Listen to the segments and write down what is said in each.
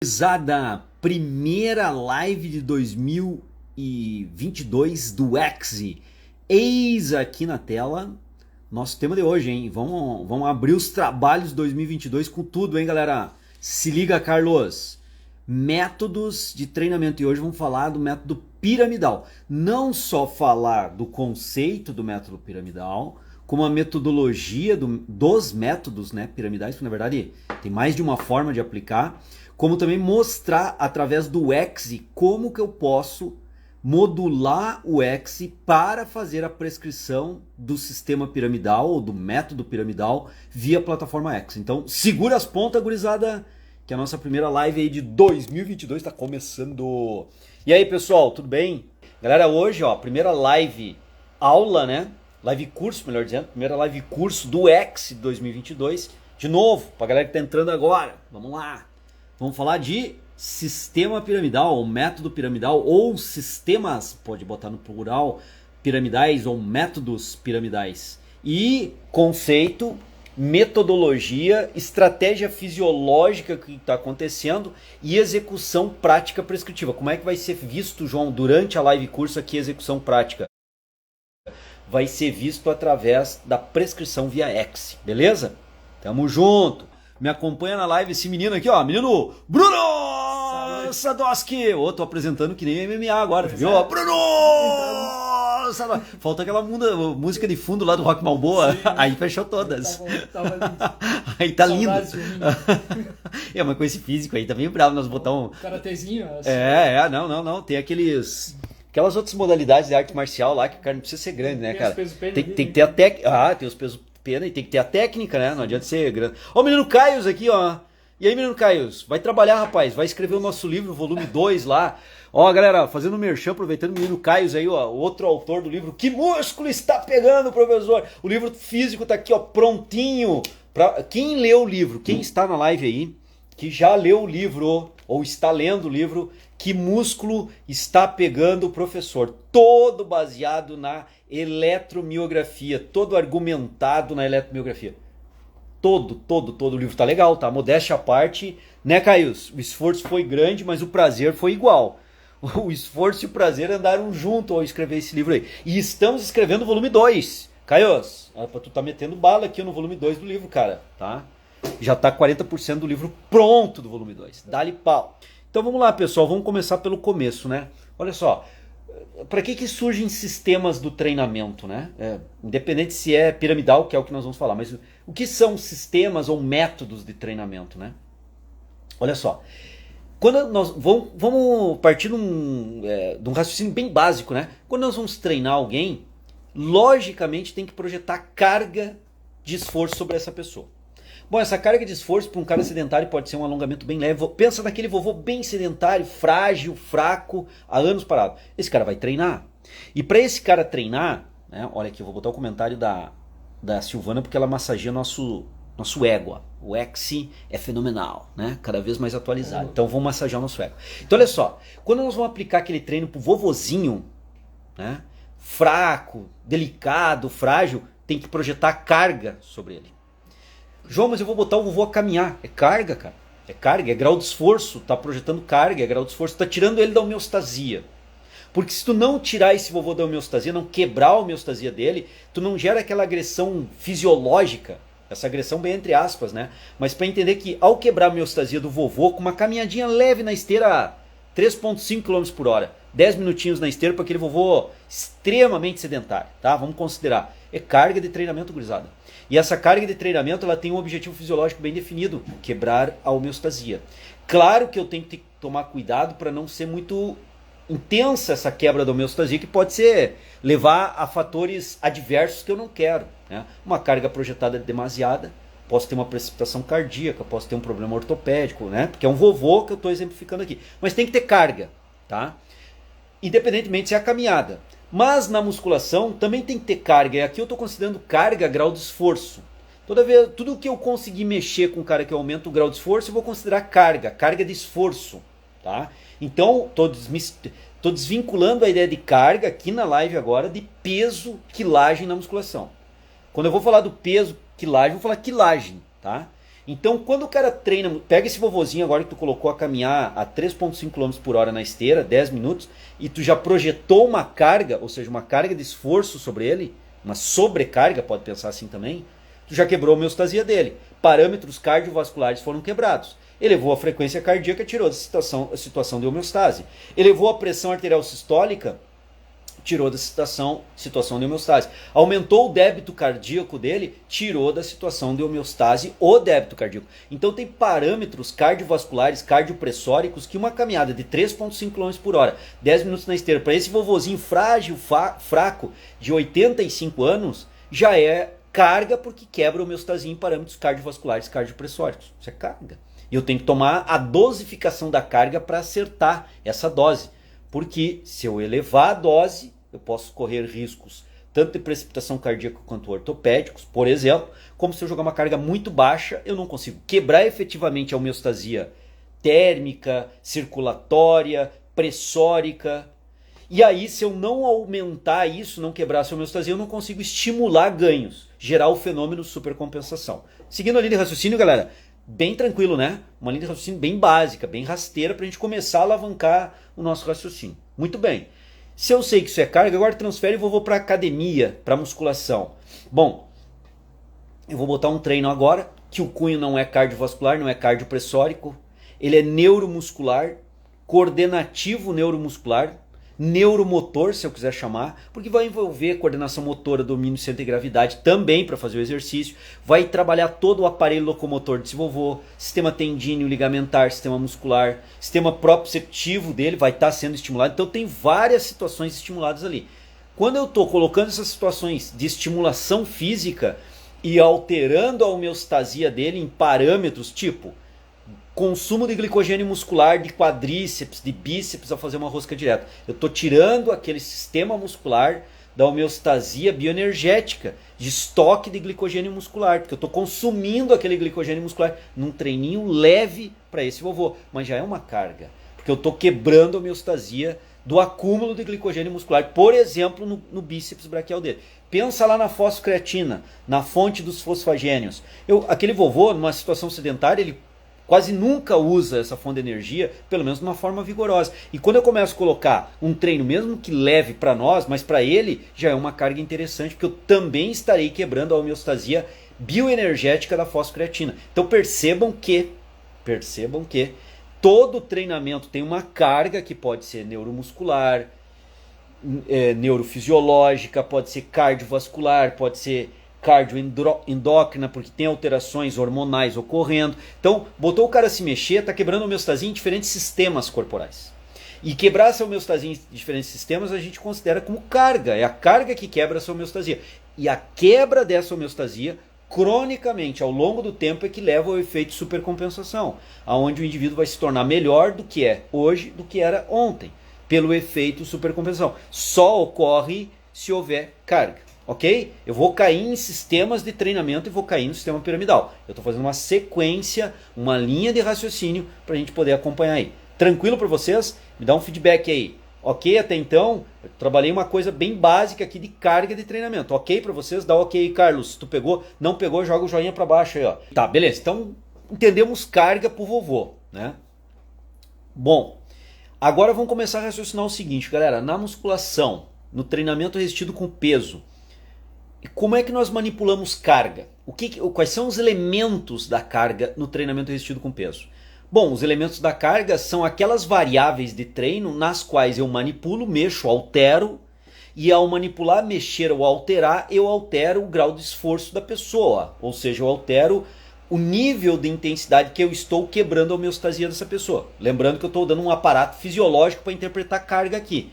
Gurizada, primeira live de 2022 do X. Eis aqui na tela nosso tema de hoje, hein? Vamos abrir os trabalhos 2022 com tudo, hein, galera? Se liga, Carlos. Métodos de treinamento. E hoje vamos falar do método piramidal. Não só falar do conceito do método piramidal, como a metodologia dos métodos, né, piramidais, porque na verdade tem mais de uma forma de aplicar, como também mostrar através do X como que eu posso modular o X para fazer a prescrição do sistema piramidal ou do método piramidal via plataforma X. Então segura as pontas, gurizada, que a nossa primeira live aí de 2022 está começando. E aí, pessoal, tudo bem? Galera, hoje, ó, primeira live aula, né? Live curso, melhor dizendo, primeira live curso do X 2022. De novo, pra galera que tá entrando agora, vamos lá. Vamos falar de sistema piramidal, ou método piramidal, ou sistemas, pode botar no plural, piramidais ou métodos piramidais. E conceito, metodologia, estratégia fisiológica que está acontecendo e execução prática prescritiva. Como é que vai ser visto, João, durante a live curso aqui, execução prática? Vai ser visto através da prescrição via X, beleza? Tamo junto. Me acompanha na live esse menino aqui, ó, menino Bruno Sadowski. Ô, tô apresentando que nem MMA agora, viu? Bruno Sadowski. Falta aquela música de fundo lá do Rock Balboa. Sim, aí fechou todas. Aí tá lindo. É, mas com esse físico aí tá bem bravo, nós botamos karatezinho. Assim. Não. Tem aquelas outras modalidades de arte marcial lá que o cara não precisa ser grande, né, cara? Tem que ter a técnica. Tem os pesos pena e tem que ter a técnica, né? Não adianta ser grande. Ó, o menino Caios aqui, ó. E aí, menino Caios? Vai trabalhar, rapaz. Vai escrever o nosso livro, volume 2 lá. Ó, galera, fazendo merchan, aproveitando o menino Caios aí, ó. Outro autor do livro. Que músculo está pegando, professor? O livro físico tá aqui, ó, prontinho. Pra... Quem leu o livro, quem está na live aí, que já leu o livro ou está lendo o livro, que músculo está pegando o professor? Todo baseado na eletromiografia, todo argumentado na eletromiografia. Todo o livro tá legal, tá? Modéstia à parte, né, Caius? O esforço foi grande, mas o prazer foi igual. O esforço e o prazer andaram junto ao escrever esse livro aí. E estamos escrevendo o volume 2. Caius, tu tá metendo bala aqui no volume 2 do livro, cara, tá? Já tá 40% do livro pronto do volume 2. Dá-lhe pau. Então vamos lá, pessoal, vamos começar pelo começo, né? Olha só, para que surgem sistemas do treinamento, né? Independente se é piramidal, que é o que nós vamos falar, mas o que são sistemas ou métodos de treinamento, né? Olha só, quando nós vamos partir de um raciocínio bem básico, né? Quando nós vamos treinar alguém, logicamente tem que projetar carga de esforço sobre essa pessoa. Bom, essa carga de esforço para um cara sedentário pode ser um alongamento bem leve. Pensa naquele vovô bem sedentário, frágil, fraco, há anos parado. Esse cara vai treinar. E para esse cara treinar, né, olha aqui, eu vou botar o comentário da Silvana porque ela massageia nosso ego. Ó. O X é fenomenal, né? Cada vez mais atualizado. Então vamos massagear o nosso ego. Então olha só, quando nós vamos aplicar aquele treino pro vovozinho, né, fraco, delicado, frágil, tem que projetar carga sobre ele. João, mas eu vou botar o vovô a caminhar. É carga, cara. É carga, é grau de esforço. Tá projetando carga, é grau de esforço. Tá tirando ele da homeostasia. Porque se tu não tirar esse vovô da homeostasia, não quebrar a homeostasia dele, tu não gera aquela agressão fisiológica. Essa agressão bem entre aspas, né? Mas para entender que ao quebrar a homeostasia do vovô, com uma caminhadinha leve na esteira, 3,5 km por hora, 10 minutinhos na esteira para aquele vovô extremamente sedentário, tá? Vamos considerar. É carga de treinamento, gurizada. E essa carga de treinamento ela tem um objetivo fisiológico bem definido, quebrar a homeostasia. Claro que eu tenho que tomar cuidado para não ser muito intensa essa quebra da homeostasia, que pode levar a fatores adversos que eu não quero. Né? Uma carga projetada demasiada, posso ter uma precipitação cardíaca, posso ter um problema ortopédico, né? Porque é um vovô que eu estou exemplificando aqui. Mas tem que ter carga, tá? Independentemente se é a caminhada. Mas na musculação também tem que ter carga. E aqui eu estou considerando carga grau de esforço. Tudo que eu conseguir mexer com o cara que aumenta o grau de esforço, eu vou considerar carga de esforço. Tá? Então, estou desvinculando a ideia de carga aqui na live agora de peso, quilagem na musculação. Quando eu vou falar do peso, quilagem, eu vou falar quilagem. Tá? Então, quando o cara treina, pega esse vovozinho agora que tu colocou a caminhar a 3,5 km por hora na esteira, 10 minutos, e tu já projetou uma carga, ou seja, uma carga de esforço sobre ele, uma sobrecarga, pode pensar assim também, tu já quebrou a homeostasia dele. Parâmetros cardiovasculares foram quebrados. Elevou a frequência cardíaca, tirou da situação de homeostase. Elevou a pressão arterial sistólica, tirou da situação de homeostase. Aumentou o débito cardíaco dele, tirou da situação de homeostase o débito cardíaco. Então tem parâmetros cardiovasculares, cardiopressóricos, que uma caminhada de 3,5 km por hora, 10 minutos na esteira, para esse vovozinho frágil, fraco, de 85 anos, já é carga, porque quebra a homeostasia em parâmetros cardiovasculares, cardiopressóricos. Isso é carga. E eu tenho que tomar a dosificação da carga para acertar essa dose. Porque se eu elevar a dose, eu posso correr riscos tanto de precipitação cardíaca quanto ortopédicos, por exemplo, como se eu jogar uma carga muito baixa, eu não consigo quebrar efetivamente a homeostasia térmica, circulatória, pressórica. E aí, se eu não aumentar isso, não quebrar essa homeostasia, eu não consigo estimular ganhos, gerar o fenômeno supercompensação. Seguindo a linha de raciocínio, galera, bem tranquilo, né? Uma linha de raciocínio bem básica, bem rasteira, para a gente começar a alavancar o nosso raciocínio. Muito bem. Se eu sei que isso é carga, agora transfere e vou para academia, para musculação. Bom, eu vou botar um treino agora, que o cunho não é cardiovascular, não é cardiopressórico, ele é neuromuscular, coordenativo neuromuscular, neuromotor, se eu quiser chamar, porque vai envolver coordenação motora, domínio, centro de gravidade também para fazer o exercício, vai trabalhar todo o aparelho locomotor desse vovô, sistema tendíneo, ligamentar, sistema muscular, sistema proprioceptivo dele vai estar sendo estimulado, então tem várias situações estimuladas ali. Quando eu estou colocando essas situações de estimulação física e alterando a homeostasia dele em parâmetros tipo consumo de glicogênio muscular de quadríceps, de bíceps ao fazer uma rosca direta. Eu estou tirando aquele sistema muscular da homeostasia bioenergética, de estoque de glicogênio muscular, porque eu estou consumindo aquele glicogênio muscular num treininho leve para esse vovô, mas já é uma carga, porque eu estou quebrando a homeostasia do acúmulo de glicogênio muscular, por exemplo, no bíceps braquial dele. Pensa lá na fosfocreatina, na fonte dos fosfagênios. Aquele vovô, numa situação sedentária, ele quase nunca usa essa fonte de energia, pelo menos de uma forma vigorosa. E quando eu começo a colocar um treino, mesmo que leve para nós, mas para ele já é uma carga interessante, porque eu também estarei quebrando a homeostasia bioenergética da fosfocreatina. Então percebam que todo treinamento tem uma carga que pode ser neuromuscular, neurofisiológica, pode ser cardiovascular, pode ser cardioendócrina, porque tem alterações hormonais ocorrendo. Então, botou o cara a se mexer, está quebrando a homeostasia em diferentes sistemas corporais. E quebrar essa homeostasia em diferentes sistemas a gente considera como carga. É a carga que quebra essa homeostasia. E a quebra dessa homeostasia, cronicamente, ao longo do tempo, é que leva ao efeito supercompensação, aonde o indivíduo vai se tornar melhor do que é hoje, do que era ontem, pelo efeito supercompensação. Só ocorre se houver carga. Ok? Eu vou cair em sistemas de treinamento e vou cair no sistema piramidal. Eu estou fazendo uma sequência, uma linha de raciocínio para a gente poder acompanhar aí. Tranquilo para vocês? Me dá um feedback aí. Ok, até então, eu trabalhei uma coisa bem básica aqui de carga de treinamento. Ok para vocês? Dá ok, Carlos. Se tu pegou, não pegou, joga o joinha para baixo aí, ó. Tá, beleza. Então, entendemos carga pro vovô, né? Bom, agora vamos começar a raciocinar o seguinte, galera. Na musculação, no treinamento resistido com peso, como é que nós manipulamos carga? Quais são os elementos da carga no treinamento resistido com peso? Bom, os elementos da carga são aquelas variáveis de treino nas quais eu manipulo, mexo, altero, e ao manipular, mexer ou alterar, eu altero o grau de esforço da pessoa, ou seja, eu altero o nível de intensidade que eu estou quebrando a homeostasia dessa pessoa. Lembrando que eu estou dando um aparato fisiológico para interpretar carga aqui.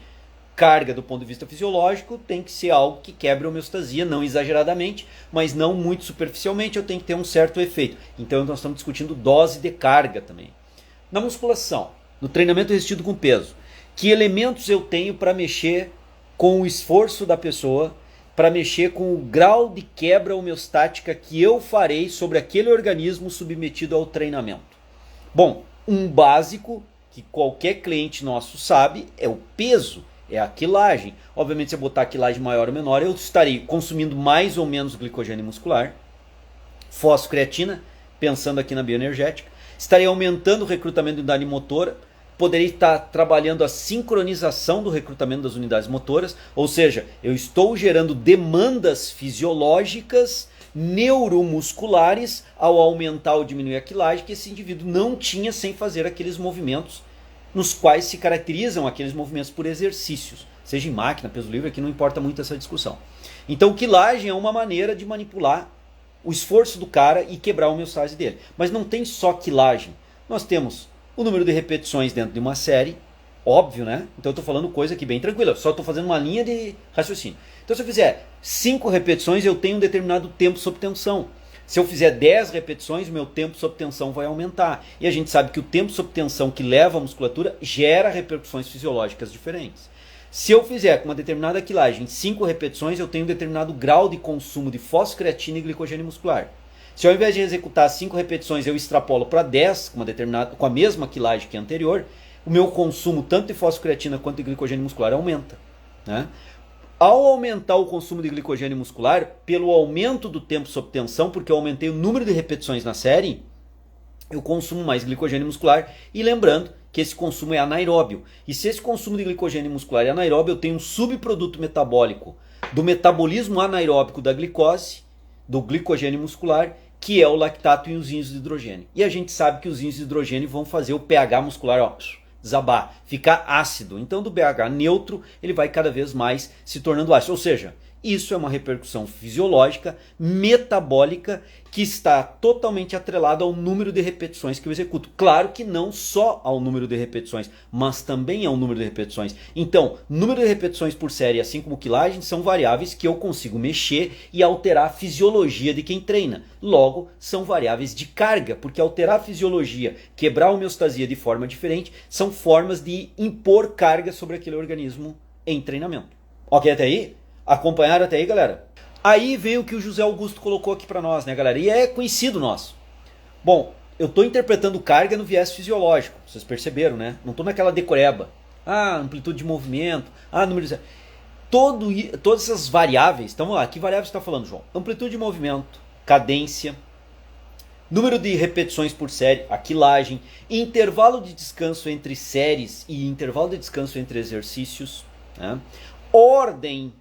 Carga do ponto de vista fisiológico tem que ser algo que quebre a homeostasia, não exageradamente, mas não muito superficialmente, eu tenho que ter um certo efeito. Então nós estamos discutindo dose de carga também. Na musculação, no treinamento resistido com peso, que elementos eu tenho para mexer com o esforço da pessoa, para mexer com o grau de quebra homeostática que eu farei sobre aquele organismo submetido ao treinamento? Bom, um básico que qualquer cliente nosso sabe é o peso. É a quilagem. Obviamente, se eu botar a quilagem maior ou menor, eu estarei consumindo mais ou menos glicogênio muscular, fosfocreatina, pensando aqui na bioenergética, estaria aumentando o recrutamento de unidade motora, poderia estar trabalhando a sincronização do recrutamento das unidades motoras, ou seja, eu estou gerando demandas fisiológicas neuromusculares ao aumentar ou diminuir a quilagem que esse indivíduo não tinha sem fazer aqueles movimentos nos quais se caracterizam aqueles movimentos por exercícios, seja em máquina, peso livre, aqui não importa muito essa discussão. Então quilagem é uma maneira de manipular o esforço do cara e quebrar a homeostase dele. Mas não tem só quilagem, nós temos o número de repetições dentro de uma série, óbvio, né? Então eu estou falando coisa aqui bem tranquila, só estou fazendo uma linha de raciocínio. Então se eu fizer 5 repetições, eu tenho um determinado tempo sob tensão. Se eu fizer 10 repetições, o meu tempo sob tensão vai aumentar. E a gente sabe que o tempo sob tensão que leva a musculatura gera repercussões fisiológicas diferentes. Se eu fizer com uma determinada quilagem 5 repetições, eu tenho um determinado grau de consumo de fosfocreatina e glicogênio muscular. Se ao invés de executar 5 repetições eu extrapolo para 10 com a mesma quilagem que a anterior, o meu consumo tanto de fosfocreatina quanto de glicogênio muscular aumenta, né? Ao aumentar o consumo de glicogênio muscular, pelo aumento do tempo sob tensão, porque eu aumentei o número de repetições na série, eu consumo mais glicogênio muscular. E lembrando que esse consumo é anaeróbio. E se esse consumo de glicogênio muscular é anaeróbio, eu tenho um subproduto metabólico do metabolismo anaeróbico da glicose, do glicogênio muscular, que é o lactato e os íons de hidrogênio. E a gente sabe que os íons de hidrogênio vão fazer o pH muscular desabar, ficar ácido. Então do pH neutro ele vai cada vez mais se tornando ácido. Ou seja, isso é uma repercussão fisiológica, metabólica, que está totalmente atrelada ao número de repetições que eu executo. Claro que não só ao número de repetições, mas também ao número de repetições. Então, número de repetições por série, assim como quilagem, são variáveis que eu consigo mexer e alterar a fisiologia de quem treina. Logo, são variáveis de carga, porque alterar a fisiologia, quebrar a homeostasia de forma diferente, são formas de impor carga sobre aquele organismo em treinamento. Ok até aí? Acompanharam até aí, galera? Aí vem o que o José Augusto colocou aqui para nós, né, galera? E é conhecido nosso. Bom, eu estou interpretando carga no viés fisiológico, vocês perceberam, né? Não estou naquela decoreba. Amplitude de movimento, número de... Todas essas variáveis, então, que variáveis você está falando, João? Amplitude de movimento, cadência, número de repetições por série, a quilagem, intervalo de descanso entre séries e intervalo de descanso entre exercícios, né? Ordem,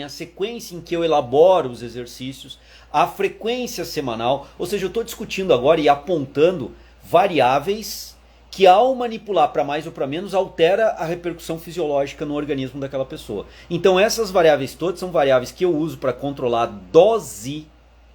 a sequência em que eu elaboro os exercícios, a frequência semanal, ou seja, eu estou discutindo agora e apontando variáveis que ao manipular para mais ou para menos altera a repercussão fisiológica no organismo daquela pessoa. Então essas variáveis todas são variáveis que eu uso para controlar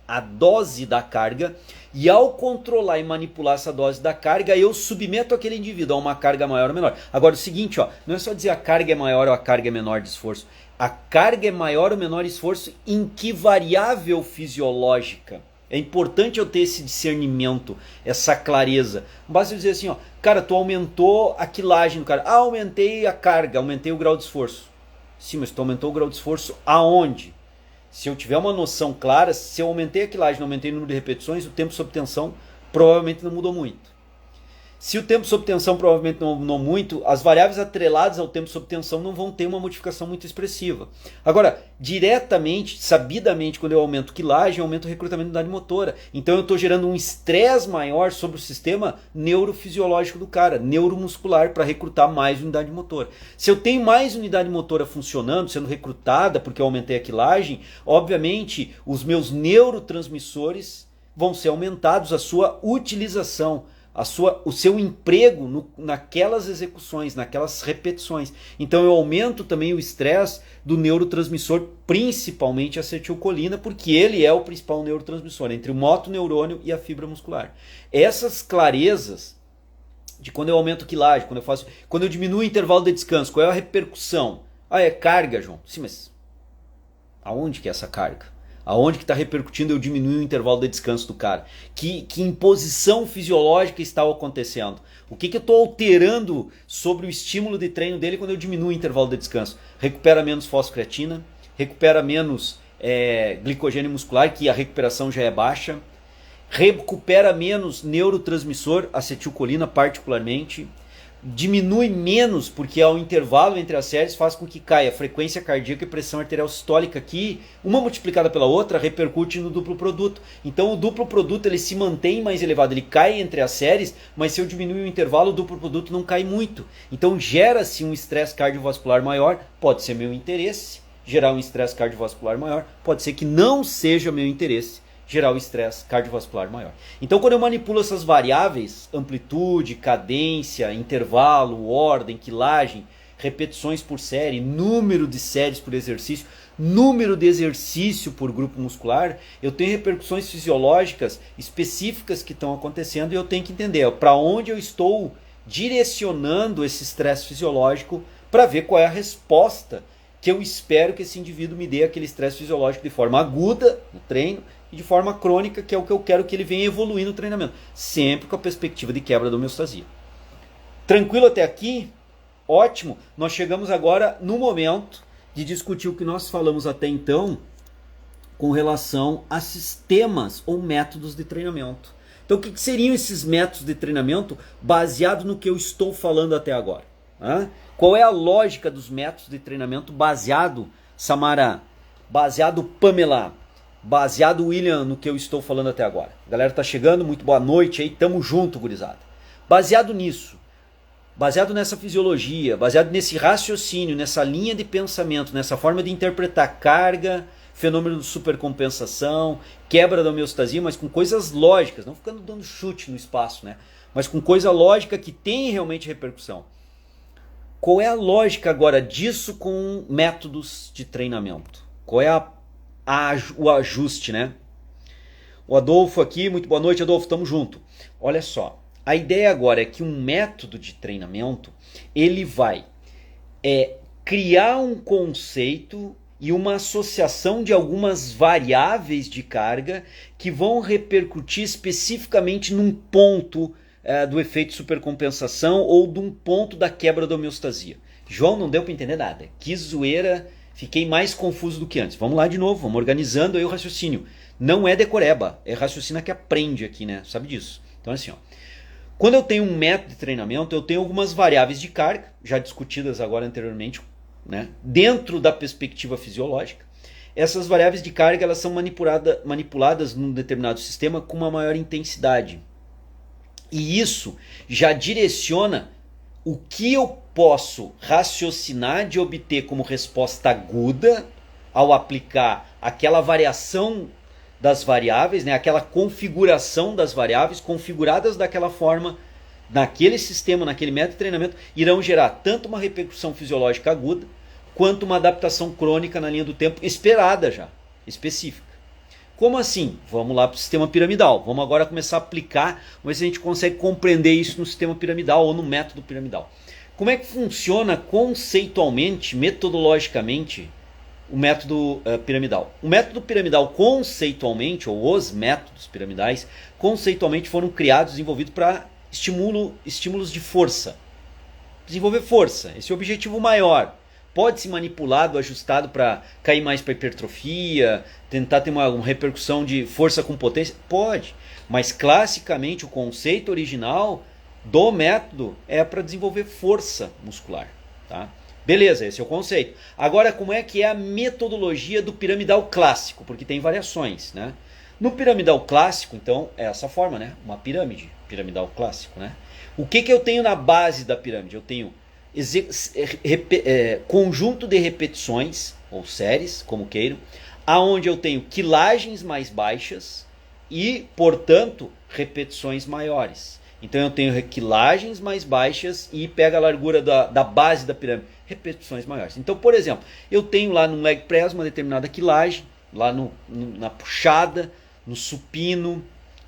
a dose da carga, e ao controlar e manipular essa dose da carga, eu submeto aquele indivíduo a uma carga maior ou menor. Agora o seguinte, não é só dizer a carga é maior ou a carga é menor de esforço. A carga é maior ou menor esforço em que variável fisiológica? É importante eu ter esse discernimento, essa clareza. Basta dizer assim, cara, tu aumentou a quilagem do cara. Aumentei a carga, aumentei o grau de esforço. Sim, mas tu aumentou o grau de esforço aonde? Se eu tiver uma noção clara, se eu aumentei a quilagem, não aumentei o número de repetições, o tempo sob tensão provavelmente não mudou muito. Se o tempo sob tensão provavelmente não mudou muito, as variáveis atreladas ao tempo sob tensão não vão ter uma modificação muito expressiva. Agora, diretamente, sabidamente, quando eu aumento quilagem, eu aumento o recrutamento de unidade motora. Então eu estou gerando um estresse maior sobre o sistema neurofisiológico do cara, neuromuscular, para recrutar mais unidade motora. Se eu tenho mais unidade motora funcionando, sendo recrutada porque eu aumentei a quilagem, obviamente os meus neurotransmissores vão ser aumentados, a sua utilização, o seu emprego naquelas execuções, naquelas repetições. Então eu aumento também o estresse do neurotransmissor, principalmente a acetilcolina, porque ele é o principal neurotransmissor entre o motoneurônio e a fibra muscular. Essas clarezas de quando eu aumento quilagem, quando eu diminuo o intervalo de descanso, qual é a repercussão? É carga, João. Sim, mas aonde que é essa carga? Aonde que está repercutindo eu diminuir o intervalo de descanso do cara? Que imposição fisiológica está acontecendo? O que eu estou alterando sobre o estímulo de treino dele quando eu diminuo o intervalo de descanso? Recupera menos fosfocreatina, recupera menos glicogênio muscular, que a recuperação já é baixa, recupera menos neurotransmissor, acetilcolina particularmente, diminui menos, porque ao intervalo entre as séries faz com que caia a frequência cardíaca e pressão arterial sistólica, que uma multiplicada pela outra repercute no duplo produto. Então o duplo produto ele se mantém mais elevado, ele cai entre as séries, mas se eu diminuir o intervalo, o duplo produto não cai muito. Então gera-se um estresse cardiovascular maior, pode ser meu interesse gerar um estresse cardiovascular maior, pode ser que não seja meu interesse gerar o estresse cardiovascular maior. Então quando eu manipulo essas variáveis, amplitude, cadência, intervalo, ordem, quilagem, repetições por série, número de séries por exercício, número de exercício por grupo muscular, eu tenho repercussões fisiológicas específicas que estão acontecendo e eu tenho que entender para onde eu estou direcionando esse estresse fisiológico para ver qual é a resposta que eu espero que esse indivíduo me dê aquele estresse fisiológico de forma aguda no treino e de forma crônica, que é o que eu quero que ele venha evoluir no treinamento. Sempre com a perspectiva de quebra da homeostasia. Tranquilo até aqui? Ótimo. Nós chegamos agora no momento de discutir o que nós falamos até então com relação a sistemas ou métodos de treinamento. Então o que seriam esses métodos de treinamento baseado no que eu estou falando até agora? Qual é a lógica dos métodos de treinamento baseado, Samara, baseado Pamela, baseado William no que eu estou falando até agora? A galera tá chegando, muito boa noite aí, tamo junto, gurizada. Baseado nisso, baseado nessa fisiologia, baseado nesse raciocínio, nessa linha de pensamento, nessa forma de interpretar carga, fenômeno de supercompensação, quebra da homeostasia, mas com coisas lógicas, não ficando dando chute no espaço, né? Mas com coisa lógica que tem realmente repercussão. Qual é a lógica agora disso com métodos de treinamento? Qual é o ajuste, né? O Adolfo aqui, muito boa noite, Adolfo, tamo junto. Olha só, a ideia agora é que um método de treinamento, ele vai criar um conceito e uma associação de algumas variáveis de carga que vão repercutir especificamente num ponto do efeito supercompensação ou de um ponto da quebra da homeostasia. João, não deu para entender nada. Que zoeira, fiquei mais confuso do que antes. Vamos lá de novo, vamos organizando aí o raciocínio. Não é decoreba, é raciocínio que aprende aqui, né? Sabe disso. Então assim, ó. Quando eu tenho um método de treinamento, eu tenho algumas variáveis de carga, já discutidas agora anteriormente, né? Dentro da perspectiva fisiológica. Essas variáveis de carga elas são manipuladas num determinado sistema com uma maior intensidade. E isso já direciona o que eu posso raciocinar de obter como resposta aguda ao aplicar aquela variação das variáveis, né? Aquela configuração das variáveis configuradas daquela forma, naquele sistema, naquele método de treinamento, irão gerar tanto uma repercussão fisiológica aguda, quanto uma adaptação crônica na linha do tempo esperada já, específica. Como assim? Vamos lá para o sistema piramidal. Vamos agora começar a aplicar, vamos ver se a gente consegue compreender isso no sistema piramidal ou no método piramidal. Como é que funciona conceitualmente, metodologicamente, o método piramidal? O método piramidal conceitualmente, ou os métodos piramidais, conceitualmente foram criados, desenvolvidos para estímulos de força. Desenvolver força, esse é o objetivo maior. Pode ser manipulado, ajustado para cair mais para hipertrofia, tentar ter uma repercussão de força com potência? Pode, mas classicamente o conceito original do método é para desenvolver força muscular. Tá? Beleza, esse é o conceito. Agora, como é que é a metodologia do piramidal clássico? Porque tem variações. Né? No piramidal clássico, então, é essa forma, né? Uma pirâmide piramidal clássico. Né? O que eu tenho na base da pirâmide? Eu tenho conjunto de repetições, ou séries, como queiram, aonde eu tenho quilagens mais baixas e, portanto, repetições maiores. Então eu tenho quilagens mais baixas e pega a largura da base da pirâmide, repetições maiores. Então, por exemplo, eu tenho lá no leg press uma determinada quilagem, lá na puxada, no supino,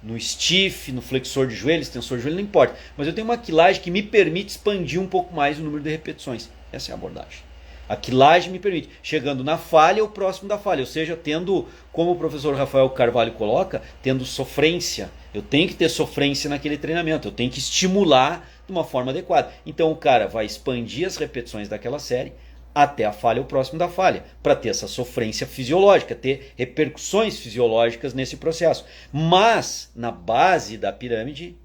no stiff, no flexor de joelho, extensor de joelho, não importa. Mas eu tenho uma quilagem que me permite expandir um pouco mais o número de repetições. Essa é a abordagem. A quilagem me permite, chegando na falha ou próximo da falha, ou seja, tendo, como o professor Rafael Carvalho coloca, tendo sofrência. Eu tenho que ter sofrência naquele treinamento, eu tenho que estimular de uma forma adequada. Então o cara vai expandir as repetições daquela série até a falha ou próximo da falha, para ter essa sofrência fisiológica, ter repercussões fisiológicas nesse processo. Mas, na base da pirâmide,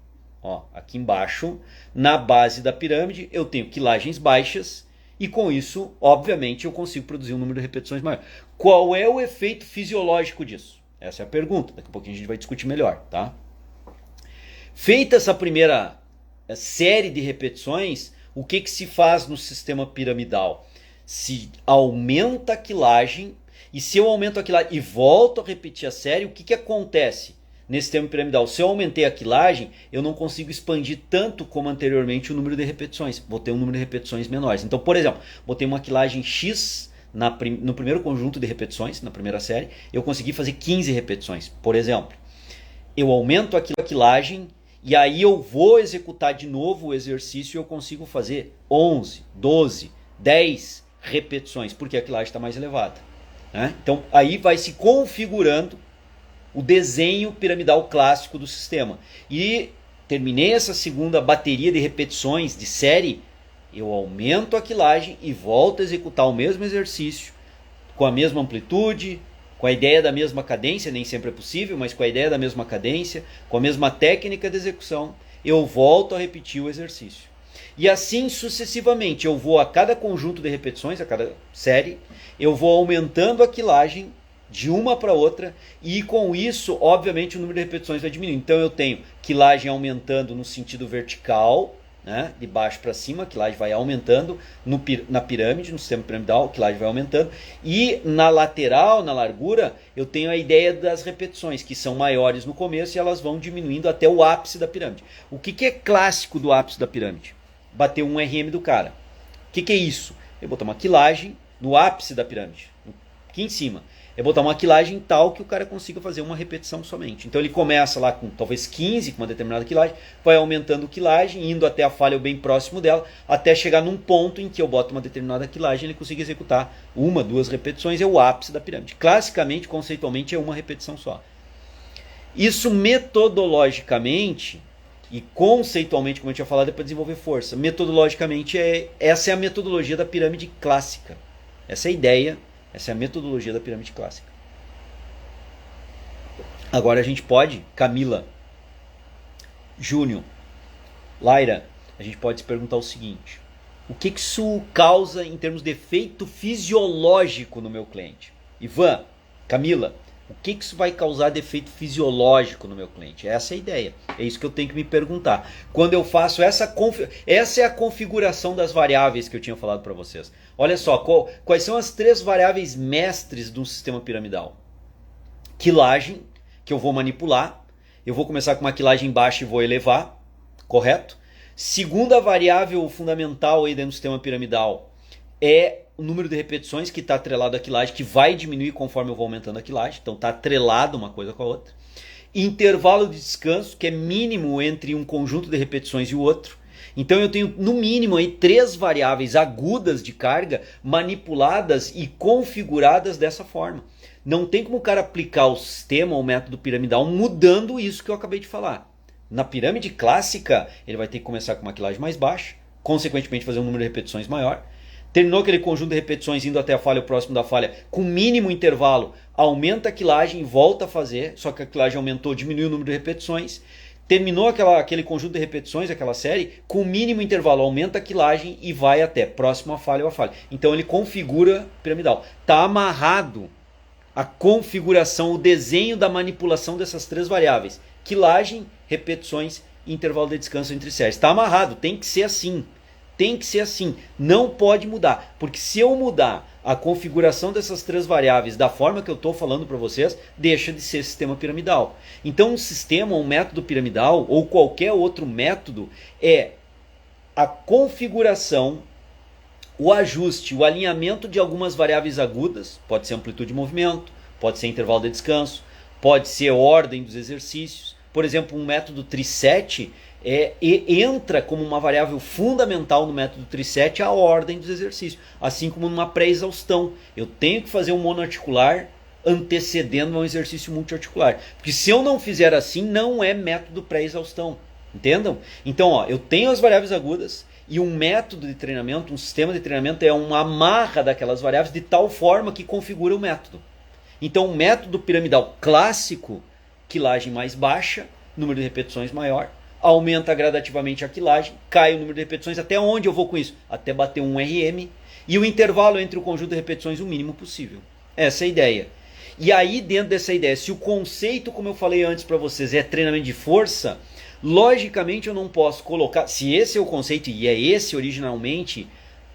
Ó, aqui embaixo, na base da pirâmide, eu tenho quilagens baixas e com isso, obviamente, eu consigo produzir um número de repetições maior. Qual é o efeito fisiológico disso? Essa é a pergunta. Daqui a pouquinho a gente vai discutir melhor, tá? Feita essa primeira série de repetições, o que se faz no sistema piramidal? Se aumenta a quilagem, e se eu aumento a quilagem e volto a repetir a série, o que acontece nesse sistema piramidal? Se eu aumentei a quilagem, eu não consigo expandir tanto como anteriormente o número de repetições. Vou ter um número de repetições menores. Então, por exemplo, botei uma quilagem X no primeiro conjunto de repetições, na primeira série, eu consegui fazer 15 repetições, por exemplo. Eu aumento a quilagem e aí eu vou executar de novo o exercício e eu consigo fazer 11, 12, 10 repetições, porque a quilagem está mais elevada, né? Então aí vai se configurando o desenho piramidal clássico do sistema. E terminei essa segunda bateria de repetições de série, eu aumento a quilagem e volto a executar o mesmo exercício com a mesma amplitude, com a ideia da mesma cadência, nem sempre é possível, mas com a ideia da mesma cadência, com a mesma técnica de execução, eu volto a repetir o exercício. E assim sucessivamente, eu vou a cada conjunto de repetições, a cada série, eu vou aumentando a quilagem de uma para outra e com isso, obviamente, o número de repetições vai diminuindo. Então eu tenho quilagem aumentando no sentido vertical, né, de baixo para cima, a quilagem vai aumentando na pirâmide, no sistema piramidal, a quilagem vai aumentando, e na lateral, na largura, eu tenho a ideia das repetições, que são maiores no começo e elas vão diminuindo até o ápice da pirâmide. O que é clássico do ápice da pirâmide? Bater um RM do cara. O que é isso? Eu botar uma quilagem no ápice da pirâmide, aqui em cima. É botar uma quilagem tal que o cara consiga fazer uma repetição somente. Então ele começa lá com talvez 15, com uma determinada quilagem, vai aumentando a quilagem, indo até a falha bem próximo dela, até chegar num ponto em que eu boto uma determinada quilagem e ele consiga executar uma, duas repetições, é o ápice da pirâmide. Classicamente, conceitualmente, é uma repetição só. Isso metodologicamente e conceitualmente, como eu tinha falado, é para desenvolver força. Metodologicamente, essa é a metodologia da pirâmide clássica. Essa é a ideia. Essa é a metodologia da pirâmide clássica. Agora a gente pode, Camila, Júnior, Laira, a gente pode se perguntar o seguinte: o que isso causa em termos de efeito fisiológico no meu cliente? Ivan, Camila, o que isso vai causar de efeito fisiológico no meu cliente? Essa é a ideia. É isso que eu tenho que me perguntar. Quando eu faço essa é a configuração das variáveis que eu tinha falado para vocês. Olha só, quais são as três variáveis mestres do sistema piramidal? Quilagem, que eu vou manipular. Eu vou começar com uma quilagem baixa e vou elevar, correto? Segunda variável fundamental aí dentro do sistema piramidal é o número de repetições, que está atrelado à quilagem, que vai diminuir conforme eu vou aumentando a quilagem. Então está atrelado uma coisa com a outra. Intervalo de descanso, que é mínimo entre um conjunto de repetições e o outro. Então eu tenho no mínimo aí três variáveis agudas de carga manipuladas e configuradas dessa forma. Não tem como o cara aplicar o sistema ou o método piramidal mudando isso que eu acabei de falar. Na pirâmide clássica, ele vai ter que começar com uma quilagem mais baixa, consequentemente fazer um número de repetições maior. Terminou aquele conjunto de repetições indo até a falha, próximo da falha, com mínimo intervalo, aumenta a quilagem e volta a fazer, só que a quilagem aumentou, diminuiu o número de repetições. Terminou aquele conjunto de repetições, aquela série, com mínimo intervalo, aumenta a quilagem e vai até próximo à falha ou à falha. Então ele configura piramidal. Está amarrado a configuração, o desenho da manipulação dessas três variáveis. Quilagem, repetições e intervalo de descanso entre séries. Está amarrado, tem que ser assim. Tem que ser assim, não pode mudar, porque se eu mudar a configuração dessas três variáveis da forma que eu estou falando para vocês, deixa de ser sistema piramidal. Então um sistema, um método piramidal ou qualquer outro método é a configuração, o ajuste, o alinhamento de algumas variáveis agudas, pode ser amplitude de movimento, pode ser intervalo de descanso, pode ser ordem dos exercícios. Por exemplo, um método Tri-7 entra como uma variável fundamental no método Tri-7 a ordem dos exercícios, assim como numa pré-exaustão. Eu tenho que fazer um monoarticular antecedendo um exercício multiarticular, porque se eu não fizer assim, não é método pré-exaustão, entendam? Então, ó, eu tenho as variáveis agudas e um método de treinamento, um sistema de treinamento é uma amarra daquelas variáveis de tal forma que configura o método. Então, o método piramidal clássico, quilagem mais baixa, número de repetições maior, aumenta gradativamente a quilagem, cai o número de repetições. Até onde eu vou com isso? Até bater um RM e o intervalo entre o conjunto de repetições o mínimo possível. Essa é a ideia. E aí, dentro dessa ideia, se o conceito, como eu falei antes para vocês, é treinamento de força, logicamente eu não posso colocar, se esse é o conceito e é esse originalmente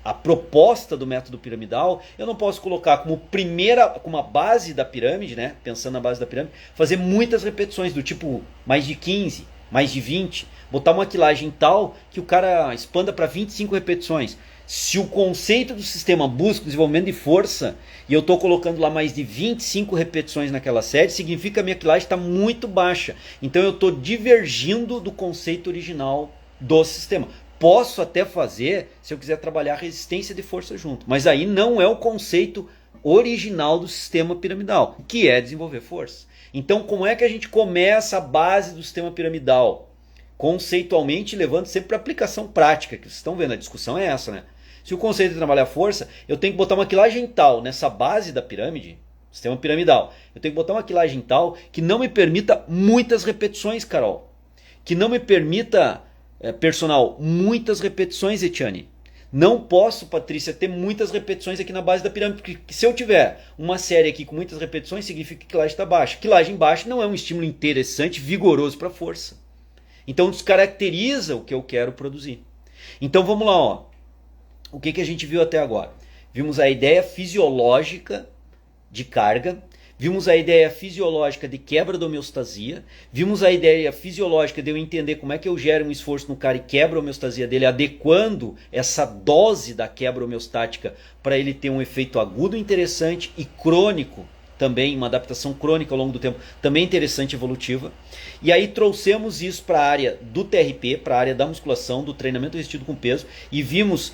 a proposta do método piramidal, eu não posso colocar como primeira, como a base da pirâmide, né, pensando na base da pirâmide, fazer muitas repetições do tipo mais de 15, mais de 20, botar uma quilagem tal que o cara expanda para 25 repetições. Se o conceito do sistema busca o desenvolvimento de força e eu estou colocando lá mais de 25 repetições naquela série, significa que a minha quilagem está muito baixa. Então eu estou divergindo do conceito original do sistema. Posso até fazer se eu quiser trabalhar resistência de força junto, mas aí não é o conceito original do sistema piramidal, que é desenvolver força. Então como é que a gente começa a base do sistema piramidal? Conceitualmente, levando sempre para aplicação prática, que vocês estão vendo, a discussão é essa, né? Se o conceito é trabalhar força, eu tenho que botar uma quilagem tal nessa base da pirâmide, sistema piramidal. Eu tenho que botar uma quilagem tal que não me permita muitas repetições, Carol. Que não me permita, personal, muitas repetições, Etiane. Não posso, Patrícia, ter muitas repetições aqui na base da pirâmide, porque se eu tiver uma série aqui com muitas repetições, significa que a quilagem está baixa. Quilagem baixa não é um estímulo interessante, vigoroso para força. Então descaracteriza o que eu quero produzir. Então vamos lá, ó. O que a gente viu até agora? Vimos a ideia fisiológica de carga, vimos a ideia fisiológica de quebra da homeostasia, vimos a ideia fisiológica de eu entender como é que eu gero um esforço no cara e quebro a homeostasia dele, adequando essa dose da quebra homeostática para ele ter um efeito agudo interessante e crônico também, uma adaptação crônica ao longo do tempo, também interessante, evolutiva. E aí trouxemos isso para a área do TRP, para a área da musculação, do treinamento resistido com peso, e vimos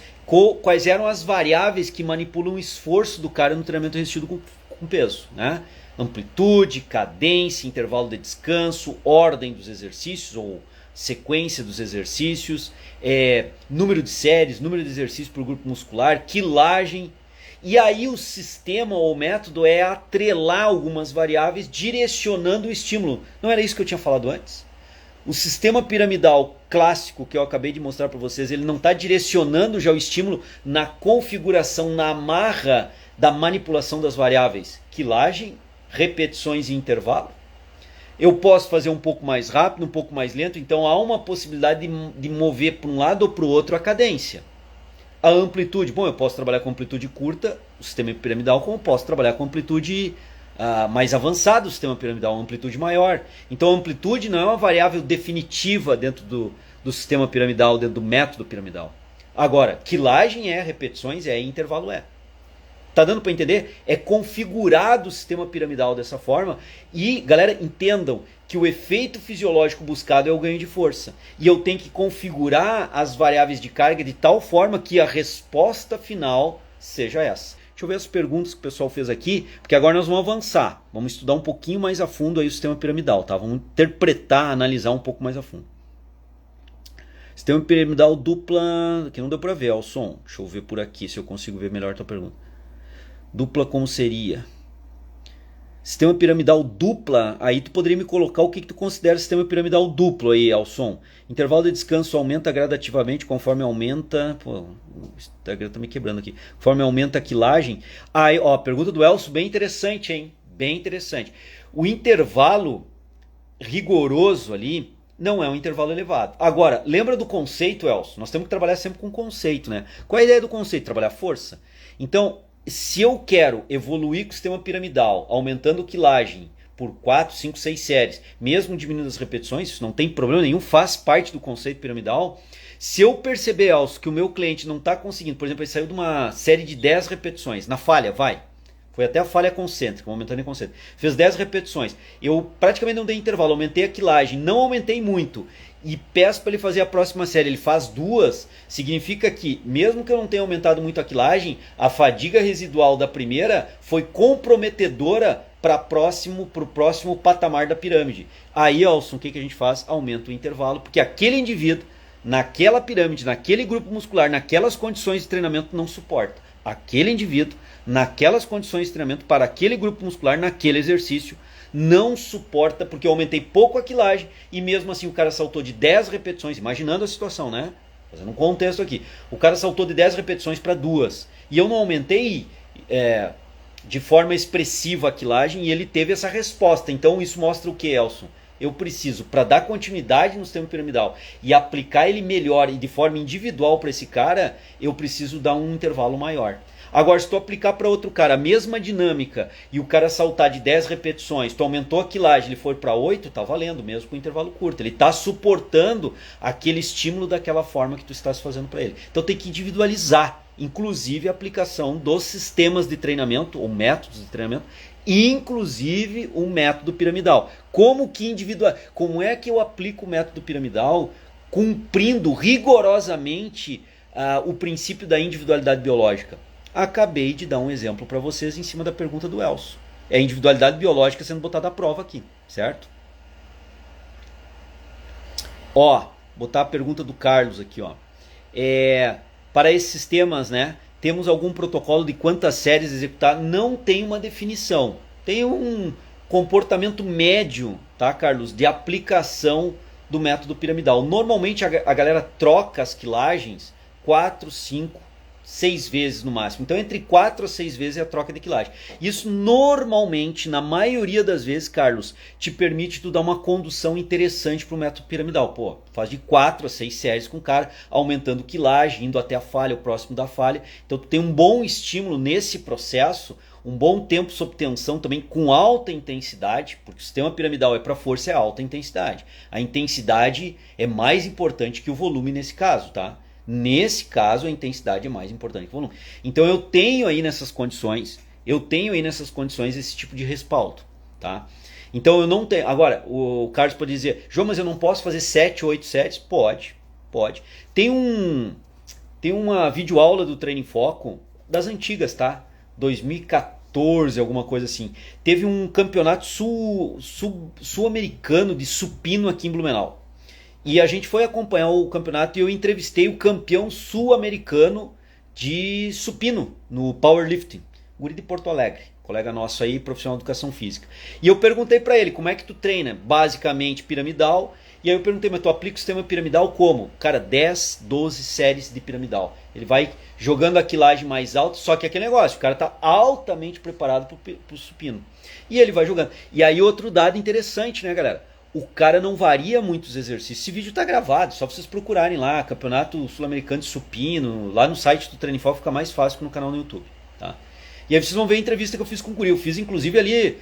quais eram as variáveis que manipulam o esforço do cara no treinamento resistido com peso, né? Amplitude, cadência, intervalo de descanso, ordem dos exercícios ou sequência dos exercícios, número de séries, número de exercícios por grupo muscular, quilagem. E aí o sistema ou o método é atrelar algumas variáveis direcionando o estímulo. Não era isso que eu tinha falado antes? O sistema piramidal clássico que eu acabei de mostrar para vocês, ele não está direcionando já o estímulo na configuração, na amarra da manipulação das variáveis. Quilagem, repetições e intervalo. Eu posso fazer um pouco mais rápido, um pouco mais lento, então há uma possibilidade de mover para um lado ou para o outro a cadência. A amplitude, bom, eu posso trabalhar com amplitude curta, o sistema piramidal, como eu posso trabalhar com amplitude mais avançada, o sistema piramidal, uma amplitude maior. Então a amplitude não é uma variável definitiva dentro do sistema piramidal, dentro do método piramidal. Agora, quilagem é, repetições é, intervalo é. Tá dando para entender? É configurado o sistema piramidal dessa forma e, galera, entendam que o efeito fisiológico buscado é o ganho de força. E eu tenho que configurar as variáveis de carga de tal forma que a resposta final seja essa. Deixa eu ver as perguntas que o pessoal fez aqui, porque agora nós vamos avançar. Vamos estudar um pouquinho mais a fundo aí o sistema piramidal, tá? Vamos interpretar, analisar um pouco mais a fundo. Sistema piramidal dupla, aqui não deu para ver, ó, o som. Deixa eu ver por aqui se eu consigo ver melhor a tua pergunta. Dupla como seria? Sistema piramidal dupla, aí tu poderia me colocar o que tu considera sistema piramidal duplo aí, Alson. Intervalo de descanso aumenta gradativamente conforme aumenta... Pô, o Instagram tá me quebrando aqui. Conforme aumenta a quilagem. Aí, ó, pergunta do Elcio, bem interessante, hein? Bem interessante. O intervalo rigoroso ali não é um intervalo elevado. Agora, lembra do conceito, Elcio? Nós temos que trabalhar sempre com conceito, né? Qual é a ideia do conceito? Trabalhar força. Então, se eu quero evoluir com o sistema piramidal, aumentando quilagem por 4, 5, 6 séries, mesmo diminuindo as repetições, isso não tem problema nenhum, faz parte do conceito piramidal. Se eu perceber, Elcio, que o meu cliente não está conseguindo, por exemplo, ele saiu de uma série de 10 repetições, na falha, foi até a falha concêntrica, aumentando em concêntrica, fez 10 repetições, eu praticamente não dei intervalo, aumentei a quilagem, não aumentei muito, e peço para ele fazer a próxima série, ele faz 2, significa que, mesmo que eu não tenha aumentado muito a quilagem, a fadiga residual da primeira foi comprometedora para o próximo patamar da pirâmide. Aí, Alson, o que a gente faz? Aumenta o intervalo, porque aquele indivíduo, naquela pirâmide, naquele grupo muscular, naquelas condições de treinamento, não suporta. Aquele indivíduo, naquelas condições de treinamento, para aquele grupo muscular, naquele exercício, não suporta, porque eu aumentei pouco a quilagem e mesmo assim o cara saltou de 10 repetições, imaginando a situação, né? Fazendo um contexto aqui. O cara saltou de 10 repetições para 2 e eu não aumentei de forma expressiva a quilagem e ele teve essa resposta. Então isso mostra o que, Elson? Eu preciso, para dar continuidade no sistema piramidal e aplicar ele melhor e de forma individual para esse cara, eu preciso dar um intervalo maior. Agora, se tu aplicar para outro cara a mesma dinâmica e o cara saltar de 10 repetições, tu aumentou a quilagem, ele for para 8, tá valendo mesmo com intervalo curto. Ele está suportando aquele estímulo daquela forma que tu estás fazendo para ele. Então tem que individualizar, inclusive a aplicação dos sistemas de treinamento ou métodos de treinamento, inclusive o método piramidal. Como é que eu aplico o método piramidal cumprindo rigorosamente o princípio da individualidade biológica? Acabei de dar um exemplo para vocês em cima da pergunta do Elcio. É a individualidade biológica sendo botada à prova aqui, certo? Botar a pergunta do Carlos aqui, para esses sistemas, né? Temos algum protocolo de quantas séries executar? Não tem uma definição. Tem um comportamento médio, tá, Carlos, de aplicação do método piramidal. Normalmente a galera troca as quilagens 4, 5, 6 vezes no máximo. Então entre 4 a 6 vezes é a troca de quilagem. Isso normalmente, na maioria das vezes, Carlos, te permite tu dar uma condução interessante para o método piramidal. Faz de 4 a 6 séries com o cara, aumentando quilagem, indo até a falha, o próximo da falha. Então tu tem um bom estímulo nesse processo, um bom tempo sob tensão também com alta intensidade, porque o sistema piramidal é para força, é alta intensidade. A intensidade é mais importante que o volume nesse caso, tá? Nesse caso, a intensidade é mais importante que o volume. Então eu tenho aí nessas condições esse tipo de respaldo, tá? Então eu não tenho. Agora, o Carlos pode dizer, João, mas eu não posso fazer 7, 8 séries? Pode. Tem uma videoaula do Treino em Foco das antigas, tá? 2014, alguma coisa assim. Teve um campeonato sul-americano de supino aqui em Blumenau. E a gente foi acompanhar o campeonato e eu entrevistei o campeão sul-americano de supino no powerlifting, guri de Porto Alegre, colega nosso aí, profissional de educação física. E eu perguntei para ele como é que tu treina, basicamente piramidal. E aí eu perguntei, mas tu aplica o sistema piramidal como? Cara, 10, 12 séries de piramidal. Ele vai jogando a quilagem mais alta, só que aquele negócio, o cara tá altamente preparado pro supino. E ele vai jogando. E aí outro dado interessante, né, galera? O cara não varia muito os exercícios. Esse vídeo tá gravado, só vocês procurarem lá, Campeonato Sul-Americano de Supino, lá no site do Treino em Foco fica mais fácil que no canal no YouTube, tá? E aí vocês vão ver a entrevista que eu fiz com o Guri. Eu fiz inclusive ali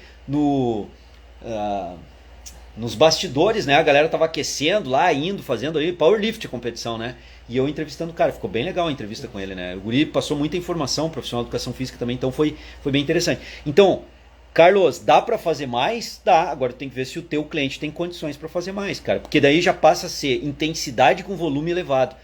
nos bastidores, né? A galera tava aquecendo lá, fazendo aí powerlift a competição, né? E eu entrevistando o cara, ficou bem legal a entrevista com ele, né? O Guri passou muita informação, profissional de educação física também, então foi bem interessante. Então, Carlos, dá para fazer mais? Dá, agora tem que ver se o teu cliente tem condições para fazer mais, cara. Porque daí já passa a ser intensidade com volume elevado.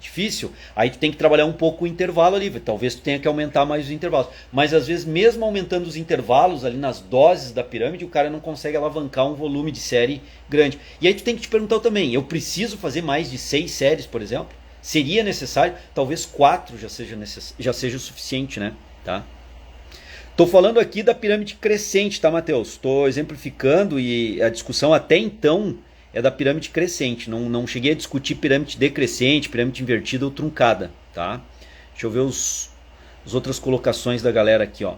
Difícil, aí tu tem que trabalhar um pouco o intervalo ali, talvez tu tenha que aumentar mais os intervalos. Mas às vezes mesmo aumentando os intervalos ali nas doses da pirâmide, o cara não consegue alavancar um volume de série grande. E aí tu tem que te perguntar também, eu preciso fazer mais de 6 séries, por exemplo? Seria necessário? Talvez 4 já seja o suficiente, né? Tá? Tô falando aqui da pirâmide crescente, tá, Matheus? Estou exemplificando e a discussão até então é da pirâmide crescente. Não cheguei a discutir pirâmide decrescente, pirâmide invertida ou truncada, tá? Deixa eu ver as outras colocações da galera aqui, ó.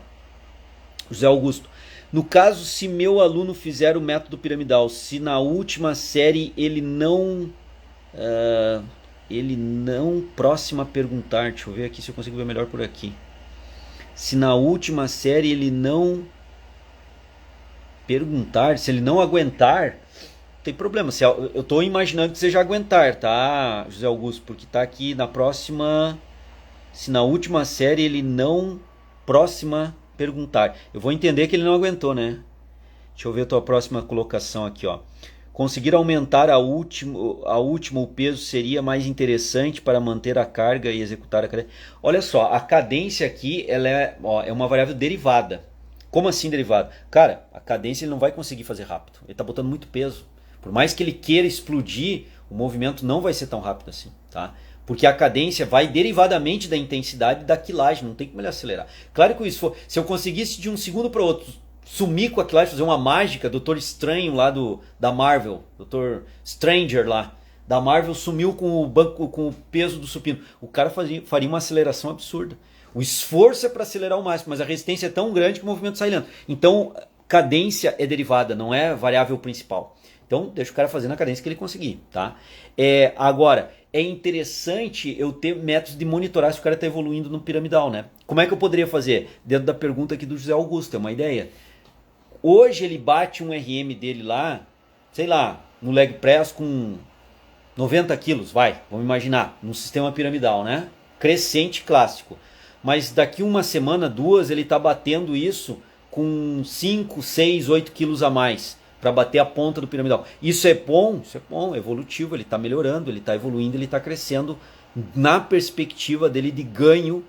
José Augusto. No caso, se meu aluno fizer o método piramidal, se na última série ele não próxima a perguntar, deixa eu ver aqui se eu consigo ver melhor por aqui. Se na última série ele não perguntar, se ele não aguentar, não tem problema. Eu estou imaginando que seja aguentar, tá, José Augusto? Porque tá aqui na próxima. Se na última série ele não próxima perguntar. Eu vou entender que ele não aguentou, né? Deixa eu ver a tua próxima colocação aqui, ó. Conseguir aumentar a última o peso seria mais interessante para manter a carga e executar a cadência. Olha só, a cadência aqui ela é uma variável derivada. Como assim derivada? Cara, a cadência ele não vai conseguir fazer rápido. Ele está botando muito peso. Por mais que ele queira explodir, o movimento não vai ser tão rápido assim, tá? Porque a cadência vai derivadamente da intensidade da quilagem, não tem como ele acelerar. Claro que se eu conseguisse de um segundo para o outro sumir com a quilagem, fazer uma mágica, Doutor Estranho lá da Marvel, Doutor Stranger lá, da Marvel sumiu com o peso do supino. O cara faria uma aceleração absurda. O esforço é para acelerar ao máximo, mas a resistência é tão grande que o movimento sai lento. Então, cadência é derivada, não é variável principal. Então, deixa o cara fazer na cadência que ele conseguir, tá? Agora, é interessante eu ter métodos de monitorar se o cara está evoluindo no piramidal, né? Como é que eu poderia fazer? Dentro da pergunta aqui do José Augusto, é uma ideia. Hoje ele bate um RM dele lá, sei lá, no leg press com 90 quilos, vamos imaginar, no sistema piramidal, né? Crescente clássico. Mas daqui uma semana, 2, ele está batendo isso com 5, 6, 8 quilos a mais para bater a ponta do piramidal. Isso é bom, é evolutivo, ele está melhorando, ele está evoluindo, ele está crescendo na perspectiva dele de ganho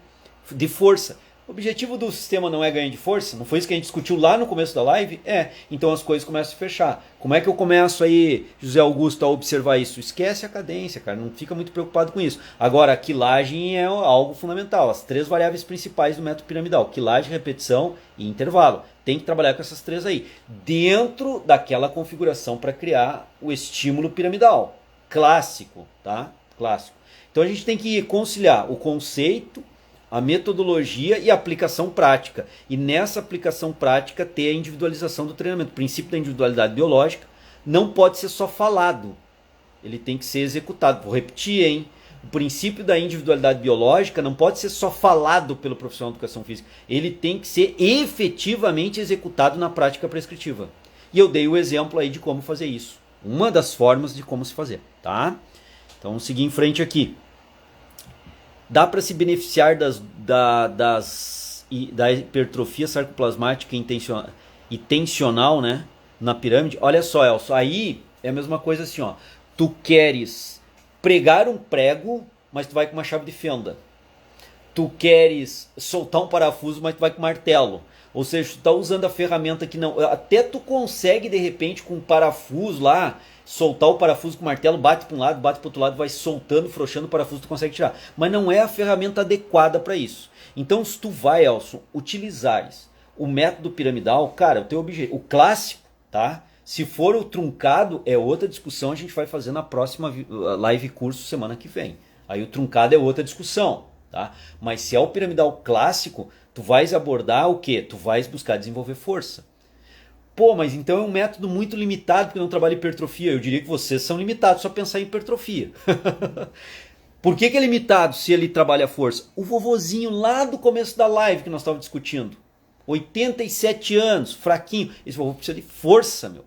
de força. O objetivo do sistema não é ganho de força? Não foi isso que a gente discutiu lá no começo da live? Então as coisas começam a se fechar. Como é que eu começo aí, José Augusto, a observar isso? Esquece a cadência, cara, não fica muito preocupado com isso. Agora, a quilagem é algo fundamental, as 3 variáveis principais do método piramidal, quilagem, repetição e intervalo. Tem que trabalhar com essas 3 aí, dentro daquela configuração para criar o estímulo piramidal, clássico, tá? Clássico. Então a gente tem que conciliar o conceito, a metodologia e a aplicação prática. E nessa aplicação prática ter a individualização do treinamento. O princípio da individualidade biológica não pode ser só falado. Ele tem que ser executado. Vou repetir, hein? O princípio da individualidade biológica não pode ser só falado pelo profissional de educação física. Ele tem que ser efetivamente executado na prática prescritiva. E eu dei o exemplo aí de como fazer isso. Uma das formas de como se fazer, tá? Então vamos seguir em frente aqui. Dá para se beneficiar da hipertrofia sarcoplasmática e tensional, né, na pirâmide? Olha só, Elson, aí é a mesma coisa assim, ó. Tu queres pregar um prego, mas tu vai com uma chave de fenda. Tu queres soltar um parafuso, mas tu vai com martelo. Ou seja, tu tá usando a ferramenta que não... Até tu consegue, de repente, com um parafuso lá, soltar o parafuso com o martelo, bate para um lado, bate para o outro lado, vai soltando, frouxando o parafuso, tu consegue tirar. Mas não é a ferramenta adequada para isso. Então, se tu vai, Elson, utilizares o método piramidal, cara, o teu objetivo, o clássico, tá? Se for o truncado, é outra discussão, a gente vai fazer na próxima live curso semana que vem. Aí o truncado é outra discussão, tá? Mas se é o piramidal clássico, tu vais abordar o quê? Tu vais buscar desenvolver força. Pô, mas então é um método muito limitado porque não trabalha hipertrofia. Eu diria que vocês são limitados só pensar em hipertrofia. Por que é limitado se ele trabalha força? O vovozinho lá do começo da live que nós estávamos discutindo. 87 anos, fraquinho. Esse vovô precisa de força, meu.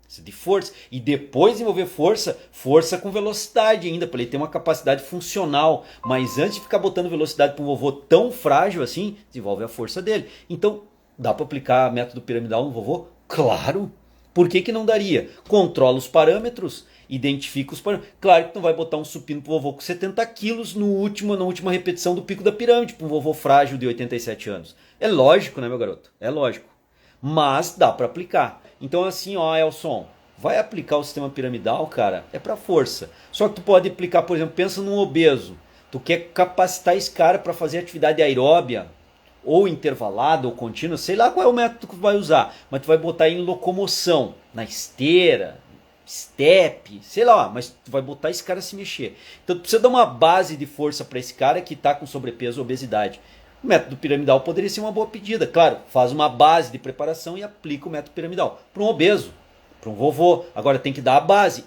Precisa de força. E depois de desenvolver força, força com velocidade ainda, para ele ter uma capacidade funcional. Mas antes de ficar botando velocidade para um vovô tão frágil assim, desenvolve a força dele. Então, dá para aplicar método piramidal no vovô? Claro! Por que não daria? Controla os parâmetros, identifica os parâmetros. Claro que tu não vai botar um supino pro vovô com 70 quilos na última repetição do pico da pirâmide, para um vovô frágil de 87 anos. É lógico, né, meu garoto? É lógico. Mas dá para aplicar. Então assim, ó, Elson, vai aplicar o sistema piramidal, cara, é para força. Só que tu pode aplicar, por exemplo, pensa num obeso. Tu quer capacitar esse cara para fazer atividade aeróbia, ou intervalado, ou contínua, sei lá qual é o método que tu vai usar, mas tu vai botar em locomoção, na esteira, step, sei lá, mas tu vai botar esse cara a se mexer. Então tu precisa dar uma base de força para esse cara que está com sobrepeso ou obesidade. O método piramidal poderia ser uma boa pedida, claro, faz uma base de preparação e aplica o método piramidal para um obeso, para um vovô. Agora tem que dar a base.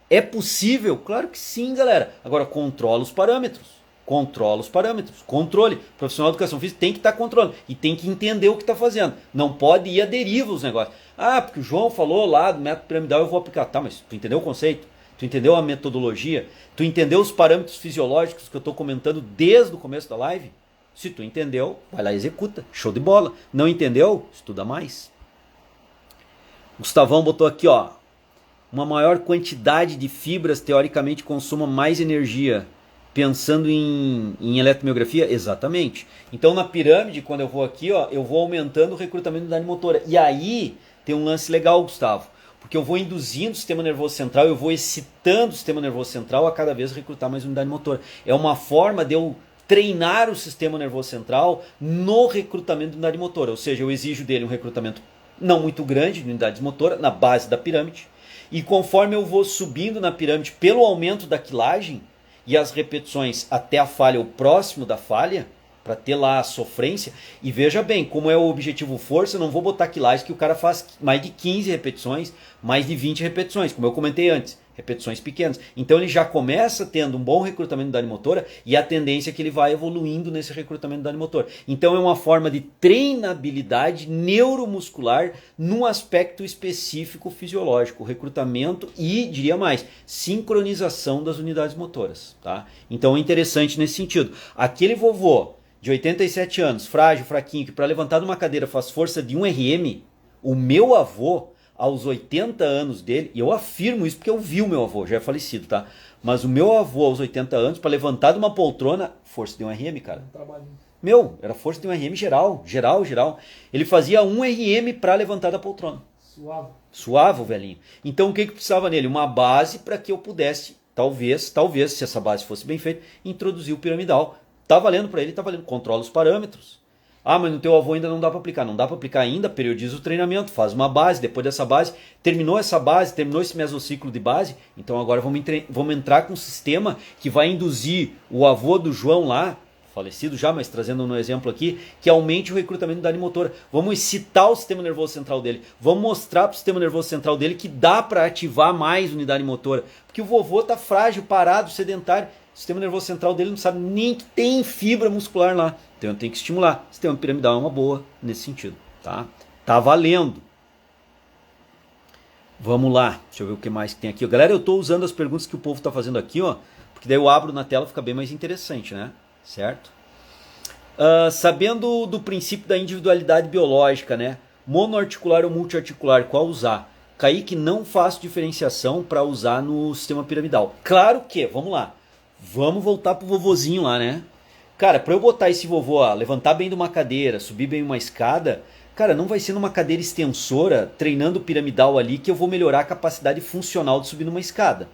É possível? Claro que sim, galera. Agora controla os parâmetros. Controla os parâmetros, controle. O profissional de educação física tem que estar controlando e tem que entender o que está fazendo. Não pode ir à deriva os negócios. Ah, porque o João falou lá do método piramidal, eu vou aplicar. Tá, mas tu entendeu o conceito? Tu entendeu a metodologia? Tu entendeu os parâmetros fisiológicos que eu estou comentando desde o começo da live? Se tu entendeu, vai lá e executa. Show de bola. Não entendeu? Estuda mais. Gustavão botou aqui, ó. Uma maior quantidade de fibras teoricamente consuma mais energia. Pensando em eletromiografia? Exatamente. Então na pirâmide, quando eu vou aqui, ó, eu vou aumentando o recrutamento da unidade motora. E aí tem um lance legal, Gustavo. Porque eu vou induzindo o sistema nervoso central, eu vou excitando o sistema nervoso central a cada vez recrutar mais unidade motora. É uma forma de eu treinar o sistema nervoso central no recrutamento de unidade motora. Ou seja, eu exijo dele um recrutamento não muito grande de unidades motoras, na base da pirâmide. E conforme eu vou subindo na pirâmide pelo aumento da quilagem e as repetições até a falha ou próximo da falha, para ter lá a sofrência. E veja bem, como é o objetivo força, eu não vou botar quilagem que o cara faz mais de 15 repetições, mais de 20 repetições, como eu comentei antes, repetições pequenas. Então ele já começa tendo um bom recrutamento de unidade motora e a tendência é que ele vai evoluindo nesse recrutamento de unidade motora. Então é uma forma de treinabilidade neuromuscular num aspecto específico fisiológico, recrutamento e, diria mais, sincronização das unidades motoras. Tá? Então é interessante nesse sentido. Aquele vovô de 87 anos, frágil, fraquinho, que para levantar de uma cadeira faz força de 1 RM, o meu avô, aos 80 anos dele, e eu afirmo isso porque eu vi o meu avô, já é falecido, tá? Mas o meu avô aos 80 anos, para levantar de uma poltrona, força de 1 RM, cara. Meu, era força de 1 RM geral. Ele fazia 1 RM para levantar da poltrona. Suava o velhinho. Então o que precisava nele? Uma base para que eu pudesse, talvez, se essa base fosse bem feita, introduzir o piramidal. Tá valendo para ele, tá valendo. Controla os parâmetros. Ah, mas no teu avô ainda não dá para aplicar. Não dá para aplicar ainda, periodiza o treinamento, faz uma base, depois dessa base, terminou esse mesociclo de base, então agora vamos entrar com um sistema que vai induzir o avô do João lá, falecido já, mas trazendo um exemplo aqui, que aumente o recrutamento da unidade motora. Vamos excitar o sistema nervoso central dele. Vamos mostrar para o sistema nervoso central dele que dá para ativar mais unidade motora. Porque o vovô está frágil, parado, sedentário. O sistema nervoso central dele não sabe nem que tem fibra muscular lá. Então eu tenho que estimular. O sistema piramidal é uma boa nesse sentido. Tá valendo. Vamos lá. Deixa eu ver o que mais que tem aqui. Galera, eu estou usando as perguntas que o povo está fazendo aqui, ó, porque daí eu abro na tela, fica bem mais interessante, né? Certo? Sabendo do princípio da individualidade biológica, né? Monoarticular ou multiarticular, qual usar? Kaique, não faço diferenciação para usar no sistema piramidal. Claro que, vamos lá. Vamos voltar pro vovozinho lá, né? Cara, para eu botar esse vovô, ó, levantar bem de uma cadeira, subir bem uma escada, cara, não vai ser numa cadeira extensora, treinando o piramidal ali, que eu vou melhorar a capacidade funcional de subir numa escada.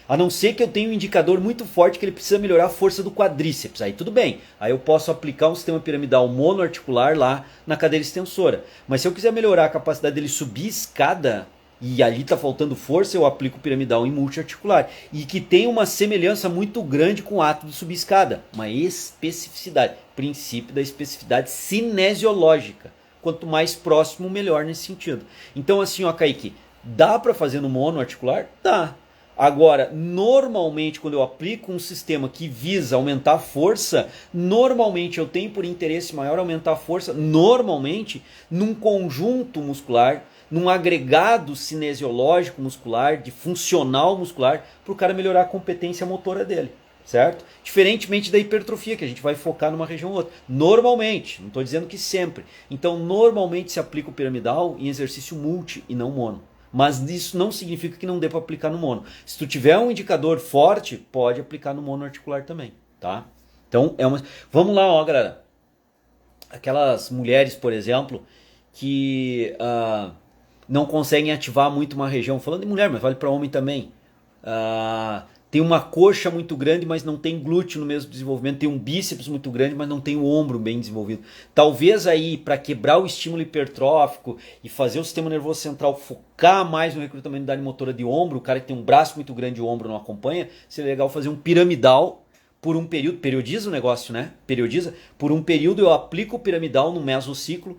A não ser que eu tenha um indicador muito forte que ele precisa melhorar a força do quadríceps. Aí tudo bem. Aí eu posso aplicar um sistema piramidal monoarticular lá na cadeira extensora. Mas se eu quiser melhorar a capacidade dele subir escada e ali está faltando força, eu aplico o piramidal em multiarticular. E que tem uma semelhança muito grande com o ato de subir escada. Uma especificidade. Princípio da especificidade cinesiológica. Quanto mais próximo, melhor nesse sentido. Então assim, ó, Kaique, dá para fazer no monoarticular? Dá. Agora, normalmente, quando eu aplico um sistema que visa aumentar a força, normalmente eu tenho por interesse maior aumentar a força, normalmente, num conjunto muscular, num agregado cinesiológico muscular, de funcional muscular, para o cara melhorar a competência motora dele, certo? Diferentemente da hipertrofia, que a gente vai focar numa região ou outra. Normalmente, não estou dizendo que sempre. Então, normalmente se aplica o piramidal em exercício multi e não mono. Mas isso não significa que não dê para aplicar no mono. Se tu tiver um indicador forte, pode aplicar no mono articular também, tá? Então, vamos lá, ó, galera. Aquelas mulheres, por exemplo, que não conseguem ativar muito uma região, falando de mulher, mas vale para homem também. Tem uma coxa muito grande, mas não tem glúteo no mesmo desenvolvimento. Tem um bíceps muito grande, mas não tem o ombro bem desenvolvido. Talvez aí, para quebrar o estímulo hipertrófico e fazer o sistema nervoso central focar mais no recrutamento da unidade motora de ombro, o cara que tem um braço muito grande e o ombro não acompanha, seria legal fazer um piramidal por um período. Periodiza o negócio, né? Periodiza. Por um período eu aplico o piramidal no mesociclo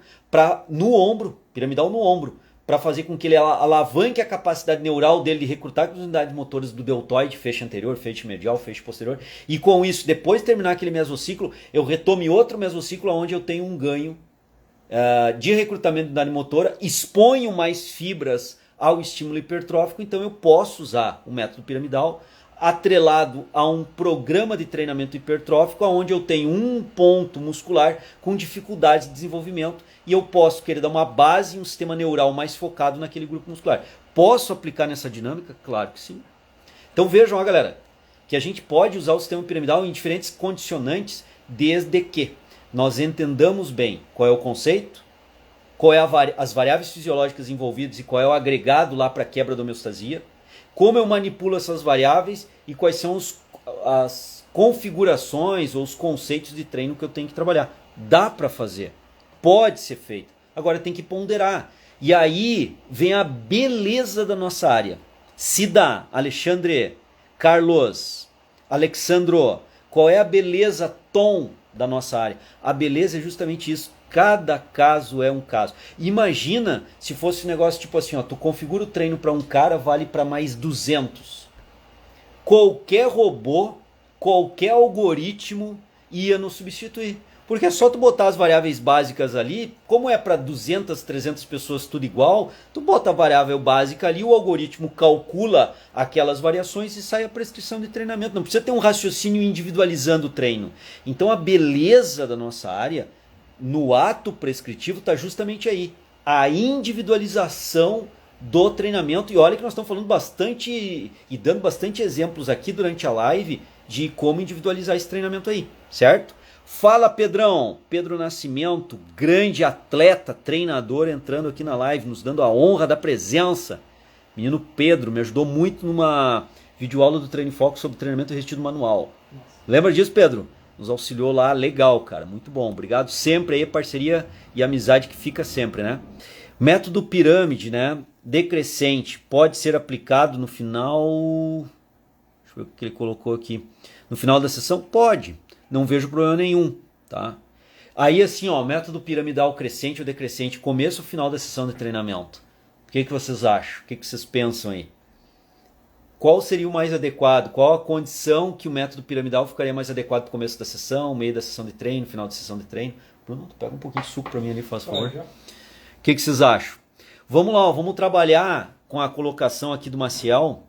no ombro, piramidal no ombro, para fazer com que ele alavanque a capacidade neural dele de recrutar as unidades motoras do deltoide, feixe anterior, feixe medial, feixe posterior. E com isso, depois de terminar aquele mesociclo, eu retome outro mesociclo onde eu tenho um ganho de recrutamento de unidade motora, exponho mais fibras ao estímulo hipertrófico, então eu posso usar o método piramidal atrelado a um programa de treinamento hipertrófico onde eu tenho um ponto muscular com dificuldades de desenvolvimento e eu posso querer dar uma base e um sistema neural mais focado naquele grupo muscular. Posso aplicar nessa dinâmica? Claro que sim. Então vejam, ó, galera, que a gente pode usar o sistema piramidal em diferentes condicionantes desde que nós entendamos bem qual é o conceito, qual é as variáveis fisiológicas envolvidas e qual é o agregado lá para a quebra da homeostasia, como eu manipulo essas variáveis e quais são as configurações ou os conceitos de treino que eu tenho que trabalhar. Dá para fazer, pode ser feito. Agora tem que ponderar. E aí vem a beleza da nossa área. Se dá, Alexandre, Carlos, Alexandro, qual é a beleza, Tom, da nossa área? A beleza é justamente isso. Cada caso é um caso. Imagina se fosse um negócio tipo assim, ó, tu configura o treino para um cara, vale para mais 200. Qualquer robô, qualquer algoritmo ia nos substituir. Porque é só tu botar as variáveis básicas ali, como é para 200, 300 pessoas tudo igual, tu bota a variável básica ali, o algoritmo calcula aquelas variações e sai a prescrição de treinamento. Não precisa ter um raciocínio individualizando o treino. Então a beleza da nossa área, no ato prescritivo, está justamente aí. A individualização do treinamento. E olha que nós estamos falando bastante e dando bastante exemplos aqui durante a live de como individualizar esse treinamento aí, certo? Fala, Pedrão, Pedro Nascimento, grande atleta, treinador, entrando aqui na live, nos dando a honra da presença. Menino Pedro, me ajudou muito numa videoaula do Treino Foco sobre treinamento resistido manual. Lembra disso, Pedro? Nos auxiliou lá, legal, cara, muito bom. Obrigado sempre aí, parceria e amizade que fica sempre, né? Método pirâmide, né? Decrescente, pode ser aplicado no final... Deixa eu ver o que ele colocou aqui. No final da sessão? Pode. Não vejo problema nenhum, tá? Aí assim, ó, método piramidal crescente ou decrescente, começo ou final da sessão de treinamento. O que vocês acham? O que vocês pensam aí? Qual seria o mais adequado? Qual a condição que o método piramidal ficaria mais adequado para o começo da sessão, meio da sessão de treino, final da sessão de treino? Bruno, tu pega um pouquinho de suco para mim ali, faz favor. O que vocês acham? Vamos lá, ó, vamos trabalhar com a colocação aqui do Maciel.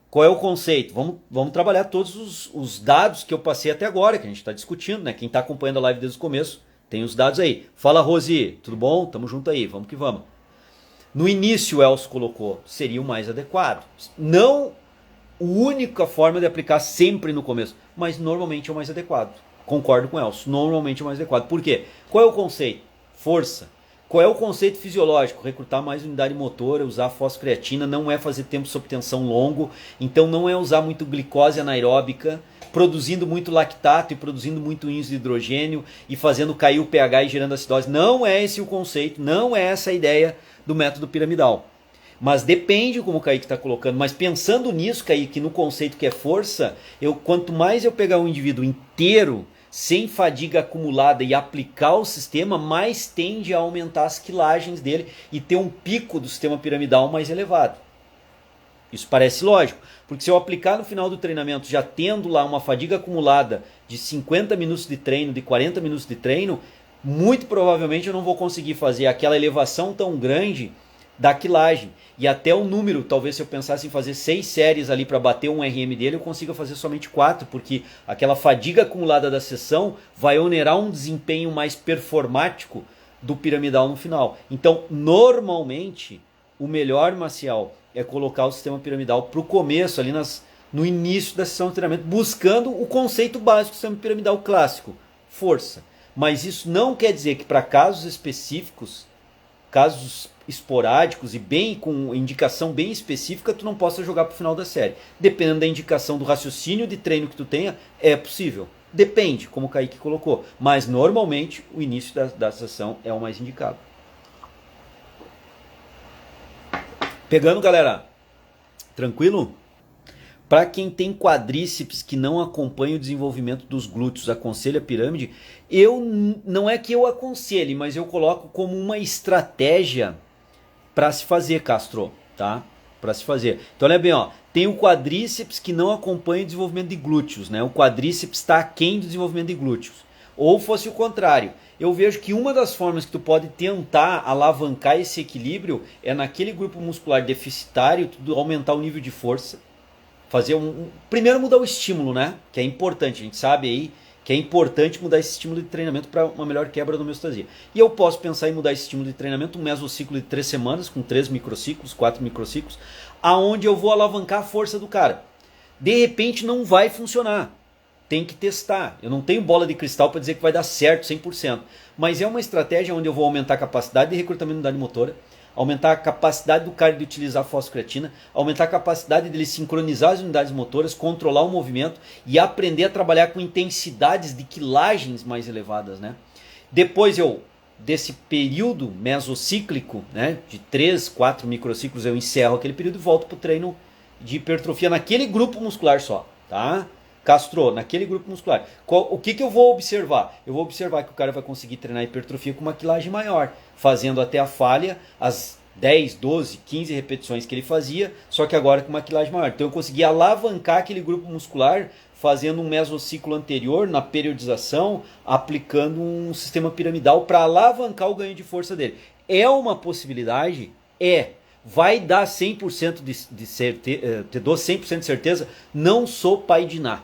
Qual é o conceito? Vamos trabalhar todos os dados que eu passei até agora, que a gente está discutindo, né? Quem está acompanhando a live desde o começo, tem os dados aí. Fala, Rosi, tudo bom? Tamo junto aí, vamos que vamos. No início, o Elcio colocou, seria o mais adequado. Não a única forma de aplicar sempre no começo, mas normalmente é o mais adequado. Concordo com o Elcio, normalmente é o mais adequado. Por quê? Qual é o conceito? Força. Qual é o conceito fisiológico? Recrutar mais unidade motora, usar fosfocreatina, não é fazer tempo sob tensão longo, então não é usar muito glicose anaeróbica, produzindo muito lactato e produzindo muito íons de hidrogênio e fazendo cair o pH e gerando acidose. Não é esse o conceito, não é essa a ideia do método piramidal. Mas depende como o Kaique está colocando. Mas pensando nisso, Kaique, no conceito que é força, quanto mais eu pegar um indivíduo inteiro, sem fadiga acumulada e aplicar o sistema, mais tende a aumentar as quilagens dele e ter um pico do sistema piramidal mais elevado. Isso parece lógico, porque se eu aplicar no final do treinamento já tendo lá uma fadiga acumulada de 50 minutos de treino, de 40 minutos de treino, muito provavelmente eu não vou conseguir fazer aquela elevação tão grande da quilagem. E até o número, talvez se eu pensasse em fazer 6 séries ali para bater um RM dele, eu consiga fazer somente 4, porque aquela fadiga acumulada da sessão vai onerar um desempenho mais performático do piramidal no final. Então, normalmente, o melhor, Maciel, é colocar o sistema piramidal para o começo, ali no início da sessão de treinamento, buscando o conceito básico do sistema piramidal clássico, força. Mas isso não quer dizer que para casos específicos, casos esporádicos e bem com indicação bem específica, tu não possa jogar para o final da série. Dependendo da indicação do raciocínio de treino que tu tenha, é possível. Depende, como o Kaique colocou. Mas normalmente o início da sessão é o mais indicado. Pegando, galera? Tranquilo? Para quem tem quadríceps que não acompanha o desenvolvimento dos glúteos, aconselha a pirâmide? Não é que eu aconselhe, mas eu coloco como uma estratégia para se fazer, Castro, tá? Para se fazer. Então olha bem, ó, tem o quadríceps que não acompanha o desenvolvimento de glúteos, né? O quadríceps está aquém do desenvolvimento de glúteos. Ou fosse o contrário. Eu vejo que uma das formas que tu pode tentar alavancar esse equilíbrio é naquele grupo muscular deficitário, tu aumentar o nível de força. Fazer primeiro mudar o estímulo, né? Que é importante, a gente sabe aí que é importante mudar esse estímulo de treinamento para uma melhor quebra da homeostasia. E eu posso pensar em mudar esse estímulo de treinamento, um mesociclo de 3 semanas, com 3 microciclos, 4 microciclos, aonde eu vou alavancar a força do cara. De repente não vai funcionar. Tem que testar. Eu não tenho bola de cristal para dizer que vai dar certo 100%. Mas é uma estratégia onde eu vou aumentar a capacidade de recrutamento de unidade motora, aumentar a capacidade do cara de utilizar fosfocreatina, aumentar a capacidade dele sincronizar as unidades motoras, controlar o movimento e aprender a trabalhar com intensidades de quilagens mais elevadas, né? Depois desse período mesocíclico, né, de 3, 4 microciclos, eu encerro aquele período e volto para o treino de hipertrofia naquele grupo muscular só, tá? Castro, naquele grupo muscular. O que eu vou observar? Eu vou observar que o cara vai conseguir treinar hipertrofia com uma quilagem maior, fazendo até a falha, as 10, 12, 15 repetições que ele fazia, só que agora com uma quilagem maior. Então eu consegui alavancar aquele grupo muscular fazendo um mesociclo anterior na periodização, aplicando um sistema piramidal para alavancar o ganho de força dele. É uma possibilidade? É. Vai dar 100% de certeza, te dou 100% de certeza, não sou pai de Ná.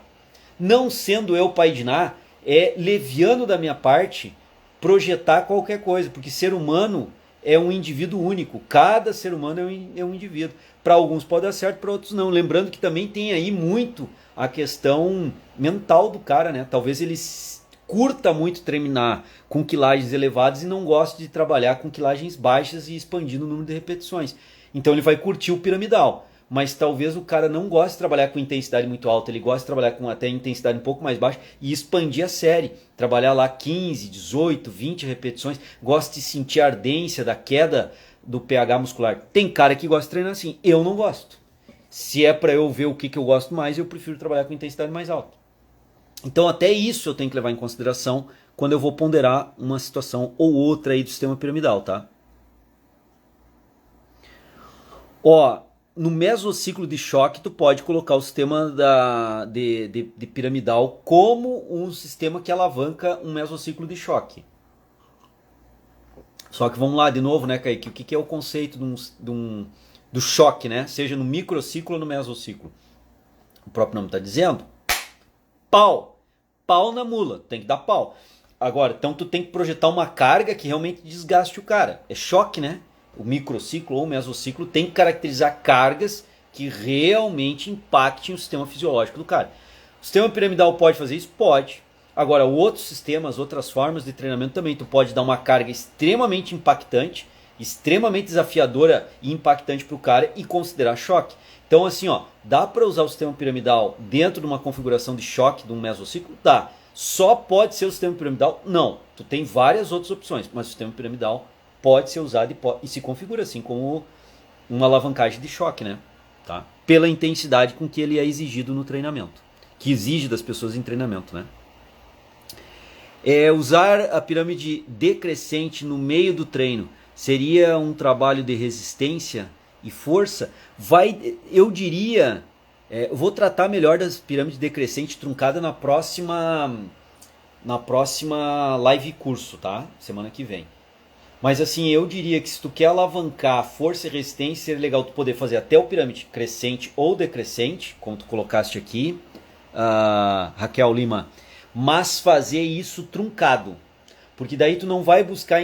Não sendo eu pai de Ná, é leviano da minha parte projetar qualquer coisa, porque ser humano é um indivíduo único, cada ser humano é um indivíduo. Para alguns pode dar certo, para outros não. Lembrando que também tem aí muito a questão mental do cara, né? Talvez ele curta muito treinar com quilagens elevadas e não goste de trabalhar com quilagens baixas e expandindo o número de repetições. Então ele vai curtir o piramidal. Mas talvez o cara não goste de trabalhar com intensidade muito alta, ele gosta de trabalhar com até intensidade um pouco mais baixa e expandir a série. Trabalhar lá 15, 18, 20 repetições, gosta de sentir a ardência da queda do pH muscular. Tem cara que gosta de treinar assim, eu não gosto. Se é para eu ver o que eu gosto mais, eu prefiro trabalhar com intensidade mais alta. Então até isso eu tenho que levar em consideração quando eu vou ponderar uma situação ou outra aí do sistema piramidal, tá? Ó, no mesociclo de choque, tu pode colocar o sistema de piramidal como um sistema que alavanca um mesociclo de choque. Só que vamos lá de novo, né, Kaique? O que é o conceito do choque, né? Seja no microciclo ou no mesociclo. O próprio nome está dizendo. Pau. Pau na mula. Tem que dar pau. Agora, então tu tem que projetar uma carga que realmente desgaste o cara. É choque, né? O microciclo ou o mesociclo tem que caracterizar cargas que realmente impactem o sistema fisiológico do cara. O sistema piramidal pode fazer isso? Pode. Agora, outros sistemas, outras formas de treinamento também. Tu pode dar uma carga extremamente impactante, extremamente desafiadora e impactante para o cara e considerar choque. Então assim, ó, dá para usar o sistema piramidal dentro de uma configuração de choque de um mesociclo? Dá. Só pode ser o sistema piramidal? Não. Tu tem várias outras opções, mas o sistema piramidal pode ser usado e se configura assim como uma alavancagem de choque, né? Tá? Pela intensidade com que ele é exigido no treinamento, que exige das pessoas em treinamento, né? Usar a pirâmide decrescente no meio do treino seria um trabalho de resistência e força? Eu diria, eu vou tratar melhor das pirâmides decrescente truncada na próxima live curso, tá? Semana que vem. Mas assim, eu diria que se tu quer alavancar força e resistência, seria legal tu poder fazer até o pirâmide crescente ou decrescente, como tu colocaste aqui, Raquel Lima, mas fazer isso truncado. Porque daí tu não vai buscar...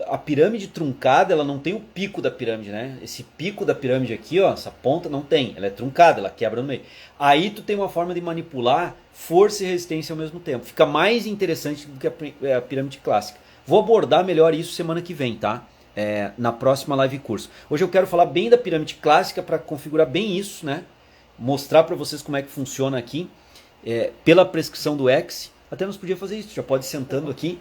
A pirâmide truncada, ela não tem o pico da pirâmide, né? Esse pico da pirâmide aqui, ó, essa ponta não tem. Ela é truncada, ela quebra no meio. Aí tu tem uma forma de manipular força e resistência ao mesmo tempo. Fica mais interessante do que a pirâmide clássica. Vou abordar melhor isso semana que vem, tá? Na próxima live curso. Hoje eu quero falar bem da pirâmide clássica para configurar bem isso, né? Mostrar para vocês como é que funciona aqui. Pela prescrição do X. Até nós podíamos fazer isso. Já pode ir sentando aqui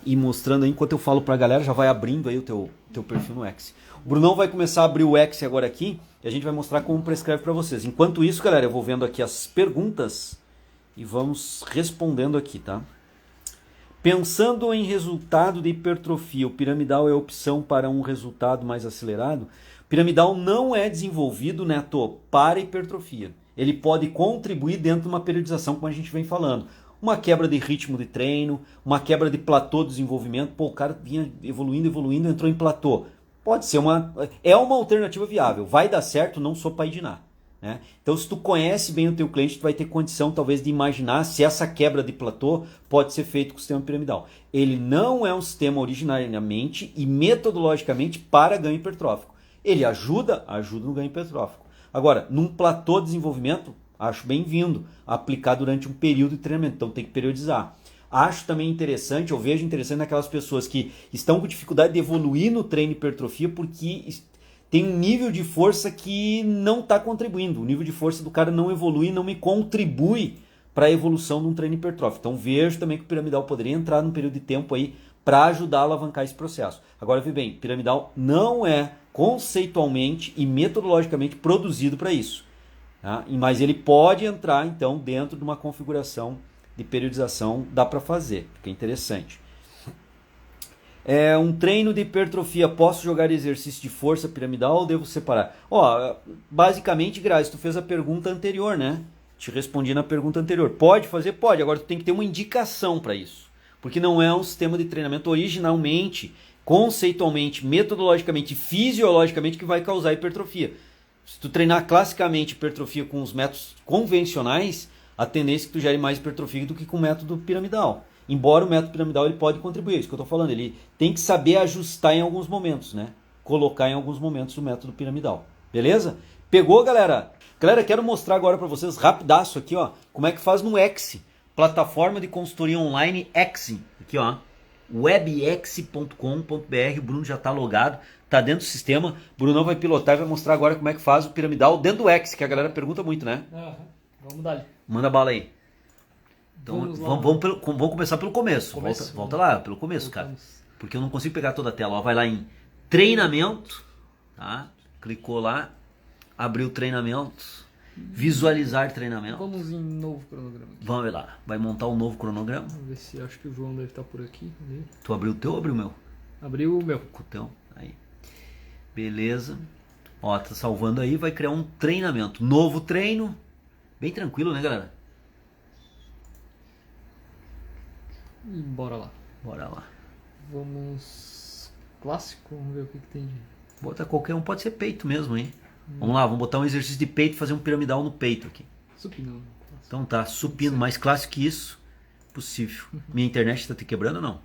e mostrando aí. Enquanto eu falo para a galera, já vai abrindo aí o teu perfil no X. O Brunão vai começar a abrir o X agora aqui. E a gente vai mostrar como prescreve para vocês. Enquanto isso, galera, eu vou vendo aqui as perguntas. E vamos respondendo aqui, tá? Pensando em resultado de hipertrofia, o piramidal é opção para um resultado mais acelerado? O piramidal não é desenvolvido, Neto, para hipertrofia. Ele pode contribuir dentro de uma periodização, como a gente vem falando. Uma quebra de ritmo de treino, uma quebra de platô de desenvolvimento. Pô, o cara vinha evoluindo, entrou em platô. Pode ser uma alternativa viável. Vai dar certo, não sou pai de nada. Né? Então, se tu conhece bem o teu cliente, tu vai ter condição talvez de imaginar se essa quebra de platô pode ser feita com o sistema piramidal. Ele não é um sistema originariamente e metodologicamente para ganho hipertrófico. Ele ajuda no ganho hipertrófico. Agora, num platô de desenvolvimento, acho bem-vindo aplicar durante um período de treinamento. Então, tem que periodizar. Acho também interessante, eu vejo interessante naquelas pessoas que estão com dificuldade de evoluir no treino de hipertrofia porque tem um nível de força que não está contribuindo. O nível de força do cara não evolui, não me contribui para a evolução de um treino hipertrófico. Então vejo também que o piramidal poderia entrar num período de tempo aí para ajudar a alavancar esse processo. Agora, vê bem, piramidal não é conceitualmente e metodologicamente produzido para isso. Tá? Mas ele pode entrar, então, dentro de uma configuração de periodização, dá para fazer. Fica interessante. Um treino de hipertrofia, posso jogar exercício de força piramidal ou devo separar? Basicamente, Grazi, tu fez a pergunta anterior, né? Te respondi na pergunta anterior. Pode fazer? Pode. Agora tu tem que ter uma indicação para isso. Porque não é um sistema de treinamento originalmente, conceitualmente, metodologicamente, fisiologicamente que vai causar hipertrofia. Se tu treinar classicamente hipertrofia com os métodos convencionais, a tendência é que tu gere mais hipertrofia do que com o método piramidal. Embora o método piramidal ele pode contribuir, é isso que eu estou falando. Ele tem que saber ajustar em alguns momentos, né? Colocar em alguns momentos o método piramidal. Beleza? Pegou, galera? Galera, quero mostrar agora para vocês rapidaço aqui, ó, como é que faz no X. Plataforma de consultoria online X. Aqui, ó. webx.com.br. O Bruno já está logado, está dentro do sistema. O Bruno vai pilotar e vai mostrar agora como é que faz o piramidal dentro do X, que a galera pergunta muito, né? Vamos dar ali. Manda bala aí. Então, vamos começar pelo começo. Volta lá, pelo começo, cara. Porque eu não consigo pegar toda a tela. Ó, vai lá em treinamento, tá? Clicou lá, abriu treinamento, visualizar treinamento. Vamos em novo cronograma. Vamos ver lá. Vai montar um novo cronograma. Vamos ver se acho que o João deve estar por aqui. Tu abriu o teu ou abriu o meu? Abriu o meu. Com o teu. Aí. Beleza. Ó, tá salvando aí, vai criar um treinamento. Novo treino. Bem tranquilo, né, galera? E bora lá. Bora lá. Vamos... Clássico, vamos ver o que tem de... Bota qualquer um, pode ser peito mesmo, hein? Vamos lá, vamos botar um exercício de peito e fazer um piramidal no peito aqui. Supino. Então tá, supino, mais clássico que isso, possível. Minha internet tá te quebrando ou não?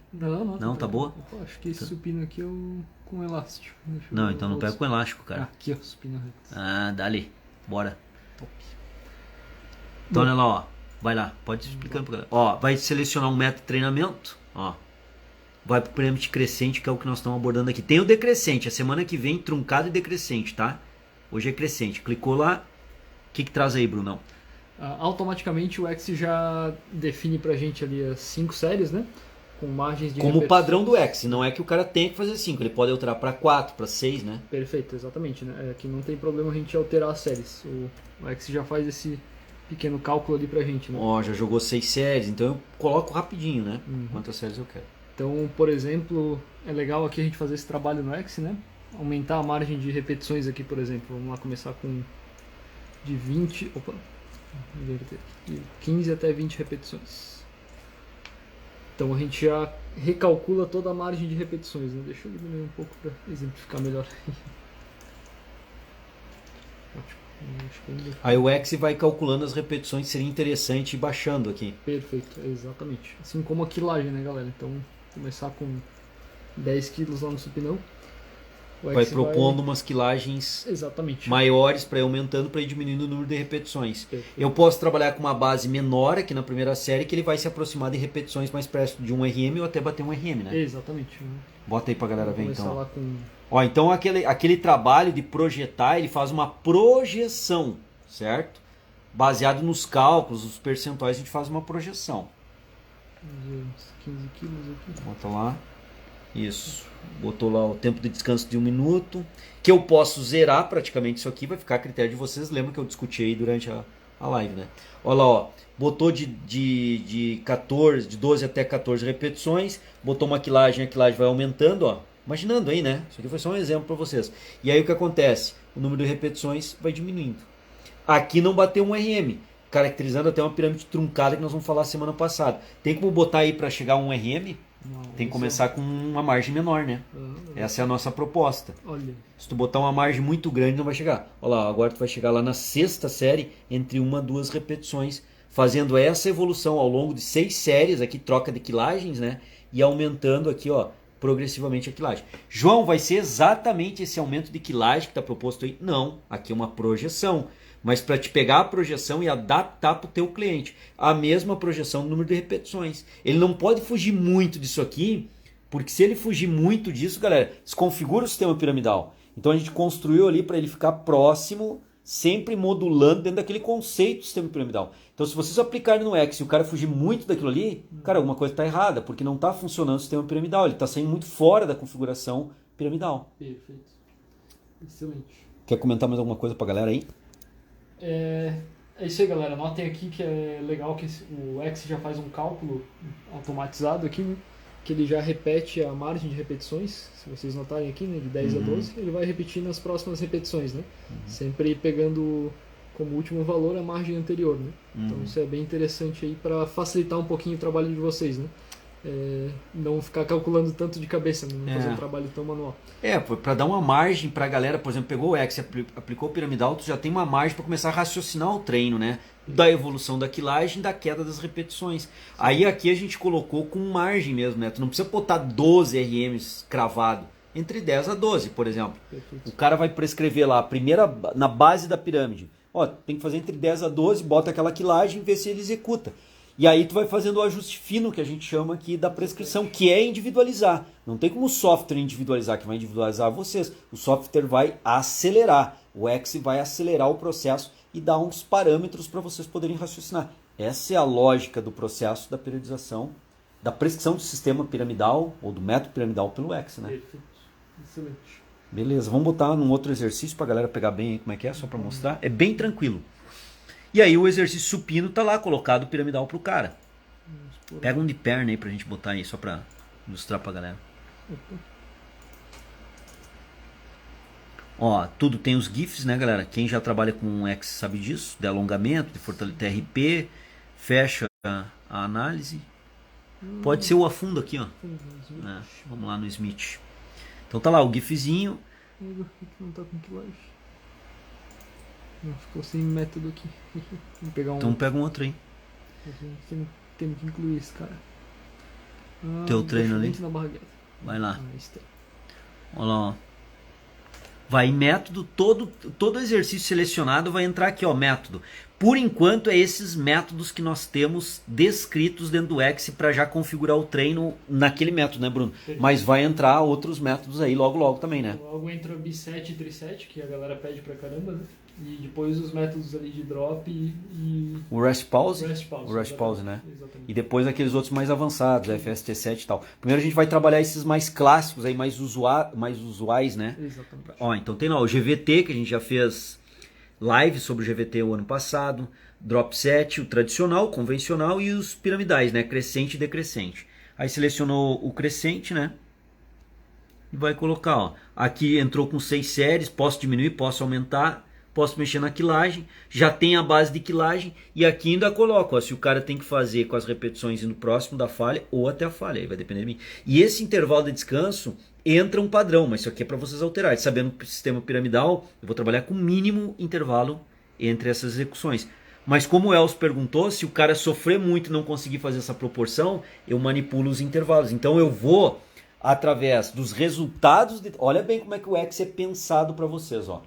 Não, tá boa? Opa, acho que esse supino aqui é o com elástico. Não, então não pega com elástico, cara. Aqui, ó, supino reto. Ah, dá-lhe. Bora. Top. Então, olha lá, ó. Vai lá, pode ir explicando pra galera. Ó, vai selecionar um método de treinamento, ó. Vai pro pirâmide crescente, que é o que nós estamos abordando aqui. Tem o decrescente, a semana que vem, truncado e decrescente, tá? Hoje é crescente. Clicou lá, o que traz aí, Brunão? Automaticamente o X já define pra gente ali as 5 séries, né? Com margens de como padrão do X, não é que o cara tenha que fazer 5, ele pode alterar para 4, para 6, né? Perfeito, exatamente, né? Aqui não tem problema a gente alterar as séries. O X já faz esse pequeno cálculo ali pra gente, né? Ó, já jogou 6 séries, então eu coloco rapidinho, né? Quantas séries eu quero. Então, por exemplo, é legal aqui a gente fazer esse trabalho no X, né? Aumentar a margem de repetições aqui, por exemplo. Vamos lá começar com de 20, de 15 até 20 repetições. Então a gente já recalcula toda a margem de repetições, né? Deixa eu diminuir um pouco para exemplificar melhor. Aí o X vai calculando as repetições, seria interessante ir baixando aqui. Perfeito, exatamente. Assim como a quilagem, né, galera? Então, começar com 10 quilos lá no supinão. Vai propondo umas quilagens maiores para ir aumentando, para ir diminuindo o número de repetições. Perfeito. Eu posso trabalhar com uma base menor aqui na primeira série, que ele vai se aproximar de repetições mais perto de 1 RM ou até bater 1 RM, né? Exatamente. Bota aí pra galera ver então. Lá com... Ó, então aquele trabalho de projetar, ele faz uma projeção, certo? Baseado nos cálculos, os percentuais, a gente faz uma projeção. 15 quilos aqui. Bota lá. Isso. Botou lá o tempo de descanso de 1 minuto. Que eu posso zerar praticamente isso aqui. Vai ficar a critério de vocês. Lembra que eu discuti aí durante a live, né? Olha lá, ó. Botou de 12 até 14 repetições. Botou uma quilagem. A quilagem vai aumentando, ó. Imaginando aí, né? Isso aqui foi só um exemplo para vocês. E aí o que acontece? O número de repetições vai diminuindo. Aqui não bateu 1 RM. Caracterizando até uma pirâmide truncada que nós vamos falar semana passada. Tem como botar aí para chegar a 1 RM? Não, tem que começar com uma margem menor, né? Essa é a nossa proposta. Olha. Se tu botar uma margem muito grande, não vai chegar. Olha lá, agora tu vai chegar lá na 6ª série, entre 1 e 2 repetições, fazendo essa evolução ao longo de 6 séries, aqui troca de quilagens, né? E aumentando aqui, ó, progressivamente a quilagem. João, vai ser exatamente esse aumento de quilagem que está proposto aí? Não, aqui é uma projeção. mas para te pegar a projeção e adaptar para o teu cliente. A mesma projeção do número de repetições. Ele não pode fugir muito disso aqui, porque se ele fugir muito disso, galera, desconfigura o sistema piramidal. Então a gente construiu ali para ele ficar próximo, sempre modulando dentro daquele conceito do sistema piramidal. Então se vocês aplicarem no X e o cara fugir muito daquilo ali, cara, alguma coisa está errada, porque não está funcionando o sistema piramidal, ele está saindo muito fora da configuração piramidal. Perfeito. Excelente. Quer comentar mais alguma coisa para a galera aí? É isso aí, galera. Notem aqui que é legal que o X já faz um cálculo automatizado aqui, né? Que ele já repete a margem de repetições, se vocês notarem aqui, né, de 10 a 12, ele vai repetir nas próximas repetições, né? Sempre pegando como último valor a margem anterior, né? Então isso é bem interessante aí para facilitar um pouquinho o trabalho de vocês, né? Não ficar calculando tanto de cabeça, né? Não fazer um trabalho tão manual. Para dar uma margem para a galera, por exemplo, pegou o X e aplicou o piramidal, tu já tem uma margem para começar a raciocinar o treino, né? Da evolução da quilagem, da queda das repetições. Sim. Aí aqui a gente colocou com margem mesmo, né? Tu não precisa botar 12 RMs cravado, entre 10 a 12, por exemplo. Perfeito. O cara vai prescrever lá, na base da pirâmide. Ó, tem que fazer entre 10 a 12, bota aquela quilagem e vê se ele executa. E aí tu vai fazendo o ajuste fino, que a gente chama aqui da prescrição, que é individualizar. Não tem como o software individualizar, que vai individualizar vocês. O software vai acelerar. O X vai acelerar o processo e dar uns parâmetros para vocês poderem raciocinar. Essa é a lógica do processo da periodização, da prescrição do sistema piramidal, ou do método piramidal pelo X, né? Perfeito. Excelente. Beleza, vamos botar num outro exercício para a galera pegar bem aí como é que é, só para mostrar. É bem tranquilo. E aí o exercício supino tá lá, colocado piramidal pro cara. Pega um de perna aí pra gente botar aí, só pra ilustrar pra galera. Ó, tudo tem os GIFs, né, galera? Quem já trabalha com X sabe disso, de alongamento, de fortalecimento TRP, fecha a análise. Pode ser o afundo aqui, ó. Vamos lá no Smith. Então tá lá o GIFzinho. Não tá com quilagem. Não, ficou sem método aqui. Vou pegar então pega um outro aí. Temos que incluir esse cara. Teu treino ali. Na barragueta. Vai lá. Olha lá, ó. Vai em método, todo exercício selecionado vai entrar aqui, ó, método. Por enquanto é esses métodos que nós temos descritos dentro do X para já configurar o treino naquele método, né, Bruno? Perfeito. Mas vai entrar outros métodos aí logo também, né? Logo entra B7 e Tri7, que a galera pede pra caramba, né? E depois os métodos ali de drop e o rest pause. O rest pause, né? Exatamente. E depois aqueles outros mais avançados, FST7 e tal. Primeiro a gente vai trabalhar esses mais clássicos aí, mais usuais, né? Exatamente. Ó, então tem lá o GVT, que a gente já fez live sobre o GVT o ano passado, drop set, o tradicional, o convencional e os piramidais, né? Crescente e decrescente. Aí selecionou o crescente, né? E vai colocar, ó, aqui entrou com 6 séries, posso diminuir, posso aumentar. Posso mexer na quilagem, já tem a base de quilagem e aqui ainda coloco, ó, se o cara tem que fazer com as repetições indo próximo da falha ou até a falha, aí vai depender de mim. E esse intervalo de descanso entra um padrão, mas isso aqui é para vocês alterarem. Sabendo que o sistema piramidal, eu vou trabalhar com mínimo intervalo entre essas execuções. Mas como o Elcio perguntou, se o cara sofrer muito e não conseguir fazer essa proporção, eu manipulo os intervalos. Então eu vou, através dos resultados, olha bem como é que o X é pensado para vocês, ó.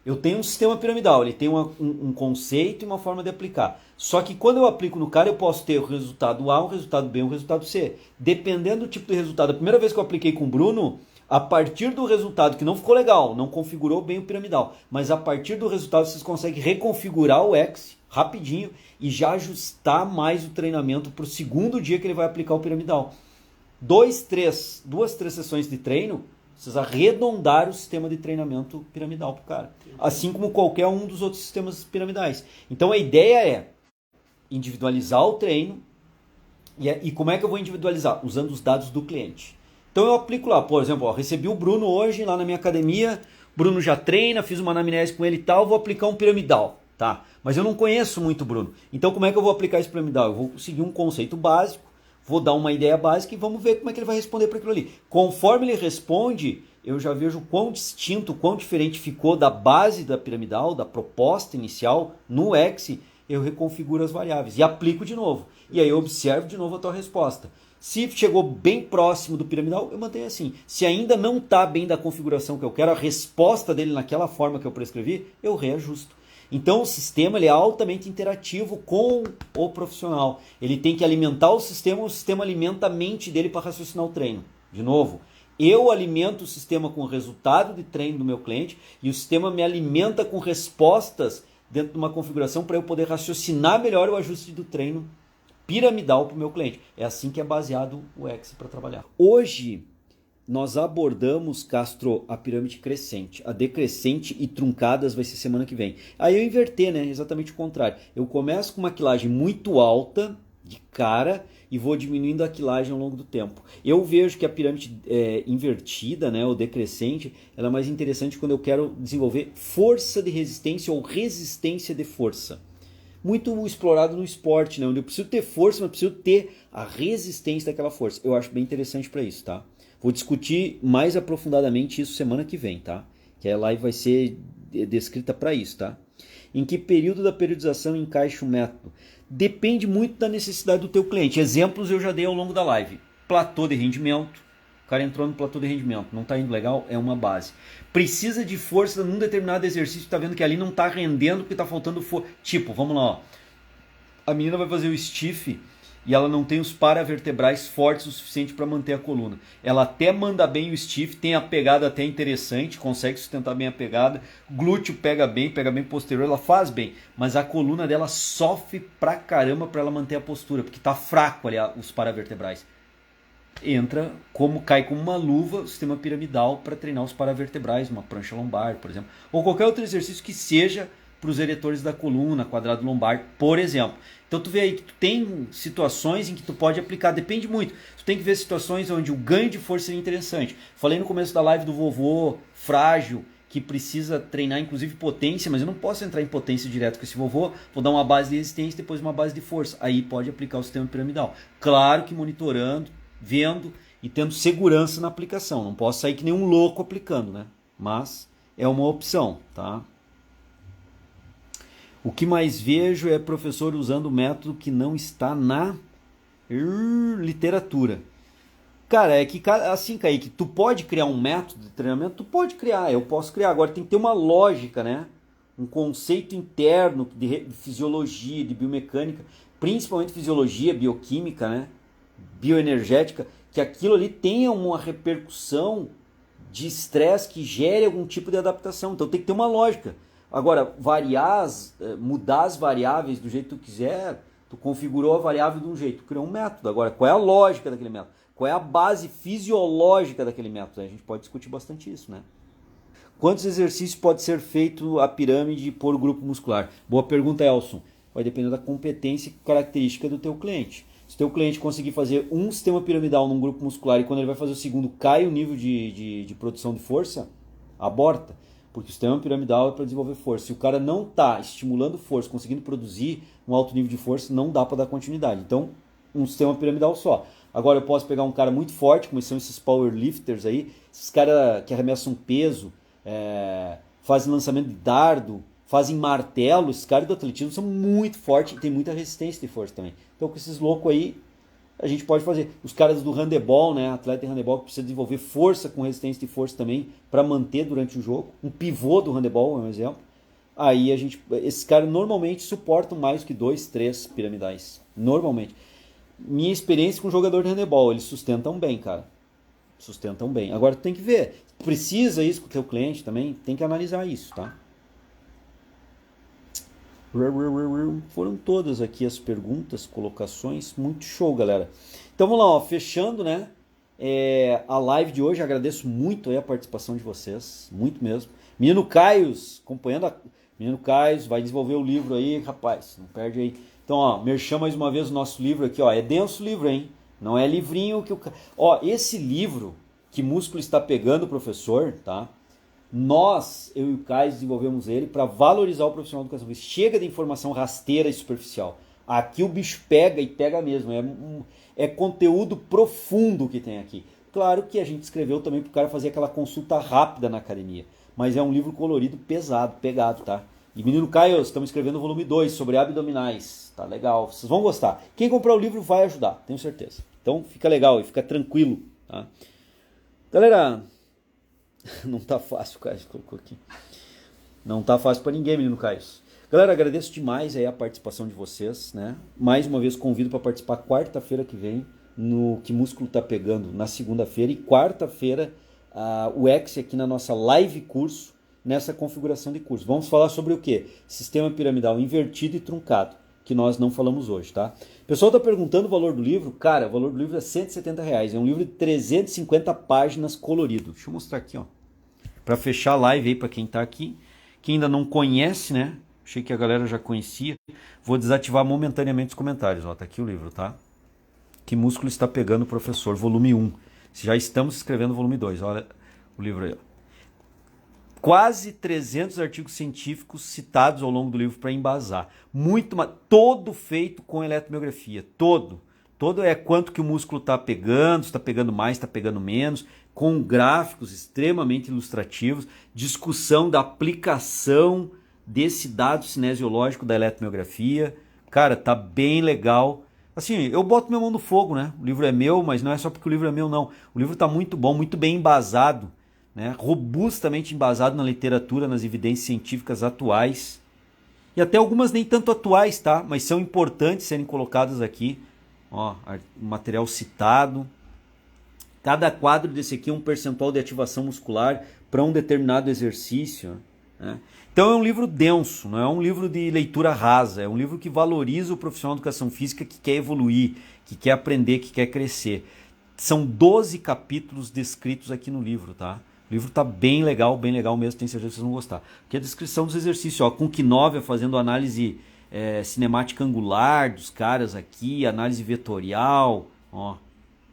Eu tenho um sistema piramidal, ele tem um conceito e uma forma de aplicar. Só que quando eu aplico no cara, eu posso ter o resultado A, o resultado B, o resultado C. Dependendo do tipo de resultado. A primeira vez que eu apliquei com o Bruno, a partir do resultado, que não ficou legal, não configurou bem o piramidal, mas a partir do resultado vocês conseguem reconfigurar o X rapidinho e já ajustar mais o treinamento para o segundo dia que ele vai aplicar o piramidal. 2, 3 sessões de treino, vocês arredondaram o sistema de treinamento piramidal para o cara. Assim como qualquer um dos outros sistemas piramidais. Então a ideia é individualizar o treino. E como é que eu vou individualizar? Usando os dados do cliente. Então eu aplico lá, por exemplo, ó, recebi o Bruno hoje lá na minha academia. Bruno já treina, fiz uma anamnese com ele e tal, vou aplicar um piramidal. Tá? Mas eu não conheço muito o Bruno. Então como é que eu vou aplicar esse piramidal? Eu vou seguir um conceito básico. Vou dar uma ideia básica e vamos ver como é que ele vai responder para aquilo ali. Conforme ele responde, eu já vejo quão distinto, quão diferente ficou da base da piramidal, da proposta inicial no X, eu reconfiguro as variáveis e aplico de novo. E aí eu observo de novo a tua resposta. Se chegou bem próximo do piramidal, eu mantenho assim. Se ainda não está bem da configuração que eu quero, a resposta dele naquela forma que eu prescrevi, eu reajusto. Então o sistema ele é altamente interativo com o profissional. Ele tem que alimentar o sistema alimenta a mente dele para raciocinar o treino. De novo, eu alimento o sistema com o resultado de treino do meu cliente e o sistema me alimenta com respostas dentro de uma configuração para eu poder raciocinar melhor o ajuste do treino piramidal para o meu cliente. É assim que é baseado o X para trabalhar. Hoje nós abordamos, Castro, a pirâmide crescente. A decrescente e truncadas vai ser semana que vem. Aí eu inverter, né? Exatamente o contrário. Eu começo com uma quilagem muito alta de cara e vou diminuindo a quilagem ao longo do tempo. Eu vejo que a pirâmide invertida, né, ou decrescente, ela é mais interessante quando eu quero desenvolver força de resistência ou resistência de força. Muito explorado no esporte, né? Onde eu preciso ter força, mas preciso ter a resistência daquela força. Eu acho bem interessante para isso, tá? Vou discutir mais aprofundadamente isso semana que vem, tá? Que a live vai ser descrita para isso, tá? Em que período da periodização encaixa o método? Depende muito da necessidade do teu cliente. Exemplos eu já dei ao longo da live. Platô de rendimento. O cara entrou no platô de rendimento. Não está indo legal? É uma base. Precisa de força num determinado exercício. Está vendo que ali não está rendendo porque está faltando força. Tipo, vamos lá. Ó. A menina vai fazer o stiff e ela não tem os paravertebrais fortes o suficiente para manter a coluna. Ela até manda bem o stiff, tem a pegada até interessante, consegue sustentar bem a pegada, glúteo pega bem posterior, ela faz bem, mas a coluna dela sofre pra caramba para ela manter a postura, porque tá fraco ali os paravertebrais. Cai como uma luva o sistema piramidal para treinar os paravertebrais, uma prancha lombar, por exemplo, ou qualquer outro exercício que seja para os eretores da coluna, quadrado lombar, por exemplo. Então tu vê aí que tu tem situações em que tu pode aplicar, depende muito. Tu tem que ver situações onde o ganho de força seria interessante. Falei no começo da live do vovô frágil, que precisa treinar inclusive potência, mas eu não posso entrar em potência direto com esse vovô, vou dar uma base de resistência, depois uma base de força. Aí pode aplicar o sistema piramidal. Claro que monitorando, vendo e tendo segurança na aplicação. Não posso sair que nem um louco aplicando, né? Mas é uma opção, tá? O que mais vejo é professor usando método que não está na literatura. Cara, é que assim, Kaique, tu pode criar um método de treinamento? Tu pode criar, eu posso criar. Agora tem que ter uma lógica, né? Um conceito interno de fisiologia, de biomecânica, principalmente fisiologia, bioquímica, né? Bioenergética, que aquilo ali tenha uma repercussão de estresse que gere algum tipo de adaptação. Então tem que ter uma lógica. Agora, mudar as variáveis do jeito que tu quiser, tu configurou a variável de um jeito, tu criou um método. Agora, qual é a lógica daquele método? Qual é a base fisiológica daquele método? A gente pode discutir bastante isso, né? Quantos exercícios pode ser feito a pirâmide por grupo muscular? Boa pergunta, Elson. Vai depender da competência e característica do teu cliente. Se o teu cliente conseguir fazer um sistema piramidal num grupo muscular e quando ele vai fazer o segundo cai o nível de produção de força, aborta. Porque o sistema piramidal é para desenvolver força. Se o cara não está estimulando força, conseguindo produzir um alto nível de força, não dá para dar continuidade. Então, um sistema piramidal só. Agora eu posso pegar um cara muito forte, como são esses powerlifters aí, esses caras que arremessam peso, fazem lançamento de dardo, fazem martelo, esses caras do atletismo são muito fortes e tem muita resistência de força também. Então com esses loucos aí, a gente pode fazer. Os caras do handebol, né, atleta de handebol que precisa desenvolver força com resistência de força também para manter durante o jogo. Um pivô do handebol é um exemplo. Aí esses caras normalmente suportam mais que 2, 3 piramidais. Normalmente. Minha experiência com jogador de handebol, eles sustentam bem, cara. Sustentam bem. Agora tu tem que ver. Precisa isso com o teu cliente também? Tem que analisar isso, tá? Foram todas aqui as perguntas, colocações. Muito show, galera. Então vamos lá, ó, fechando, né? A live de hoje. Agradeço muito aí a participação de vocês. Muito mesmo. Menino Caios, acompanhando Menino Caios, vai desenvolver o livro aí, rapaz. Não perde aí. Então, ó, merchan mais uma vez o nosso livro aqui, ó. É denso o livro, hein? Não é livrinho que o... Ó, esse livro, Que Músculo Está Pegando, professor, tá? Eu e o Caio desenvolvemos ele para valorizar o profissional de educação física. Chega de informação rasteira e superficial. Aqui o bicho pega e pega mesmo. É conteúdo profundo que tem aqui. Claro que a gente escreveu também para o cara fazer aquela consulta rápida na academia. Mas é um livro colorido, pesado, pegado, tá? E menino Caio, estamos escrevendo o volume 2 sobre abdominais. Tá legal, vocês vão gostar. Quem comprar o livro vai ajudar, tenho certeza. Então fica legal e fica tranquilo, tá? Galera... Não tá fácil, o Caio colocou aqui. Não tá fácil para ninguém, menino Caio. Galera, agradeço demais aí a participação de vocês, né? Mais uma vez convido para participar quarta-feira que vem no Que Músculo Tá Pegando, na segunda-feira, e quarta-feira o X aqui na nossa live curso, nessa configuração de curso. Vamos falar sobre o quê? Sistema piramidal invertido e truncado, que nós não falamos hoje, tá? O pessoal tá perguntando o valor do livro. Cara, o valor do livro é R$170. É um livro de 350 páginas colorido. Deixa eu mostrar aqui, ó. Para fechar a live aí para quem tá aqui. Quem ainda não conhece, né? Achei que a galera já conhecia. Vou desativar momentaneamente os comentários, ó. Tá aqui o livro, tá? Que Músculo Está Pegando, Professor, volume 1. Já estamos escrevendo o volume 2. Olha o livro aí, ó. Quase 300 artigos científicos citados ao longo do livro para embasar. Todo feito com eletromiografia. Todo é quanto que o músculo está pegando, está pegando mais, está pegando menos, com gráficos extremamente ilustrativos, discussão da aplicação desse dado cinesiológico da eletromiografia. Cara, tá bem legal. Assim, eu boto minha mão no fogo, né? O livro é meu, mas não é só porque o livro é meu, não. O livro tá muito bom, muito bem embasado, né? Robustamente embasado na literatura, nas evidências científicas atuais. E até algumas nem tanto atuais, tá? Mas são importantes serem colocadas aqui. Ó, material citado. Cada quadro desse aqui é um percentual de ativação muscular para um determinado exercício, né? Então é um livro denso, não é um livro de leitura rasa, é um livro que valoriza o profissional de educação física que quer evoluir, que quer aprender, que quer crescer. São 12 capítulos descritos aqui no livro, tá? O livro tá bem legal mesmo, tenho certeza que vocês vão gostar. Aqui é a descrição dos exercícios, ó, com Knovia fazendo análise cinemática angular dos caras aqui, análise vetorial, ó.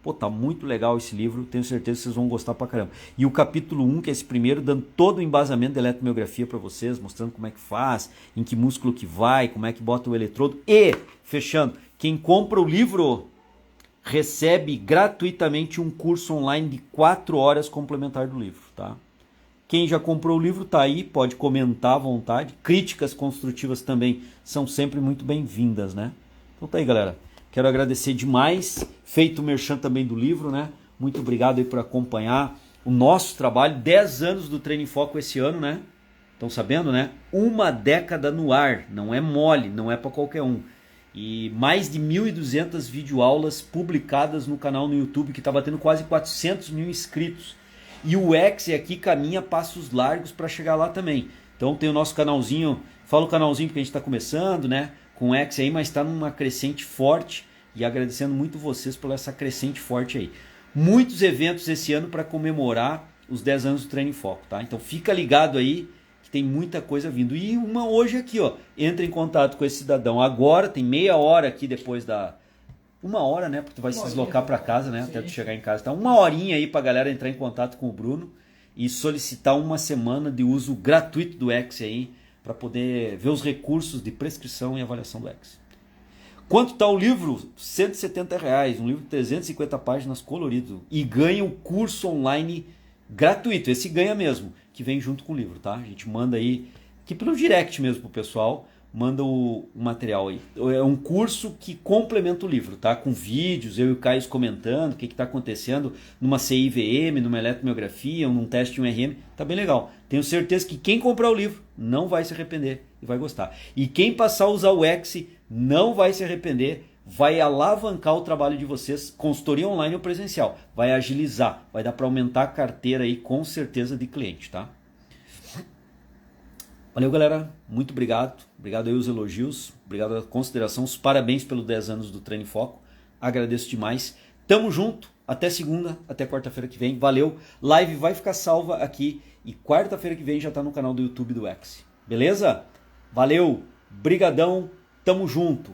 Pô, tá muito legal esse livro, tenho certeza que vocês vão gostar pra caramba. E o capítulo 1, que é esse primeiro, dando todo o embasamento da eletromiografia para vocês, mostrando como é que faz, em que músculo que vai, como é que bota o eletrodo. E, fechando, quem compra o livro recebe gratuitamente um curso online de 4 horas complementar do livro, tá? Quem já comprou o livro tá aí, pode comentar à vontade. Críticas construtivas também são sempre muito bem-vindas, né? Então tá aí, galera. Quero agradecer demais, feito o merchan também do livro, né? Muito obrigado aí por acompanhar o nosso trabalho. 10 anos do Treino em Foco esse ano, né? Estão sabendo, né? 1 década no ar, não é mole, não é para qualquer um. E mais de 1.200 videoaulas publicadas no canal no YouTube, que está batendo quase 400 mil inscritos. E o X aqui caminha passos largos para chegar lá também. Então tem o nosso canalzinho, fala o canalzinho porque a gente está começando, né? Com o X aí, mas está numa crescente forte, e agradecendo muito vocês por essa crescente forte aí. Muitos eventos esse ano para comemorar os 10 anos do Treino em Foco, tá? Então fica ligado aí, que tem muita coisa vindo. E uma hoje aqui, ó, entra em contato com esse cidadão agora, tem meia hora aqui depois da... 1 hora, né? Porque tu vai se deslocar para casa, né? Sim. Até tu chegar em casa. Então 1 horinha aí pra galera entrar em contato com o Bruno e solicitar 1 semana de uso gratuito do X aí, para poder ver os recursos de prescrição e avaliação do X. Quanto está o livro? R$170, um livro de 350 páginas colorido. E ganha o curso online gratuito, esse ganha mesmo, que vem junto com o livro, tá? A gente manda aí, aqui pelo direct mesmo pro pessoal, manda o material aí. É um curso que complementa o livro, tá? Com vídeos, eu e o Caio comentando o que está acontecendo numa CIVM, numa eletromiografia, num teste de um RM. Tá bem legal. Tenho certeza que quem comprar o livro não vai se arrepender e vai gostar. E quem passar a usar o X não vai se arrepender, vai alavancar o trabalho de vocês, consultoria online ou presencial. Vai agilizar, vai dar para aumentar a carteira aí com certeza de cliente, tá? Valeu, galera. Muito obrigado. Obrigado aí os elogios. Obrigado a consideração. Os parabéns pelos 10 anos do Treino em Foco. Agradeço demais. Tamo junto. Até segunda, até quarta-feira que vem. Valeu. Live vai ficar salva aqui. E quarta-feira que vem já tá no canal do YouTube do X. Beleza? Valeu. Brigadão. Tamo junto.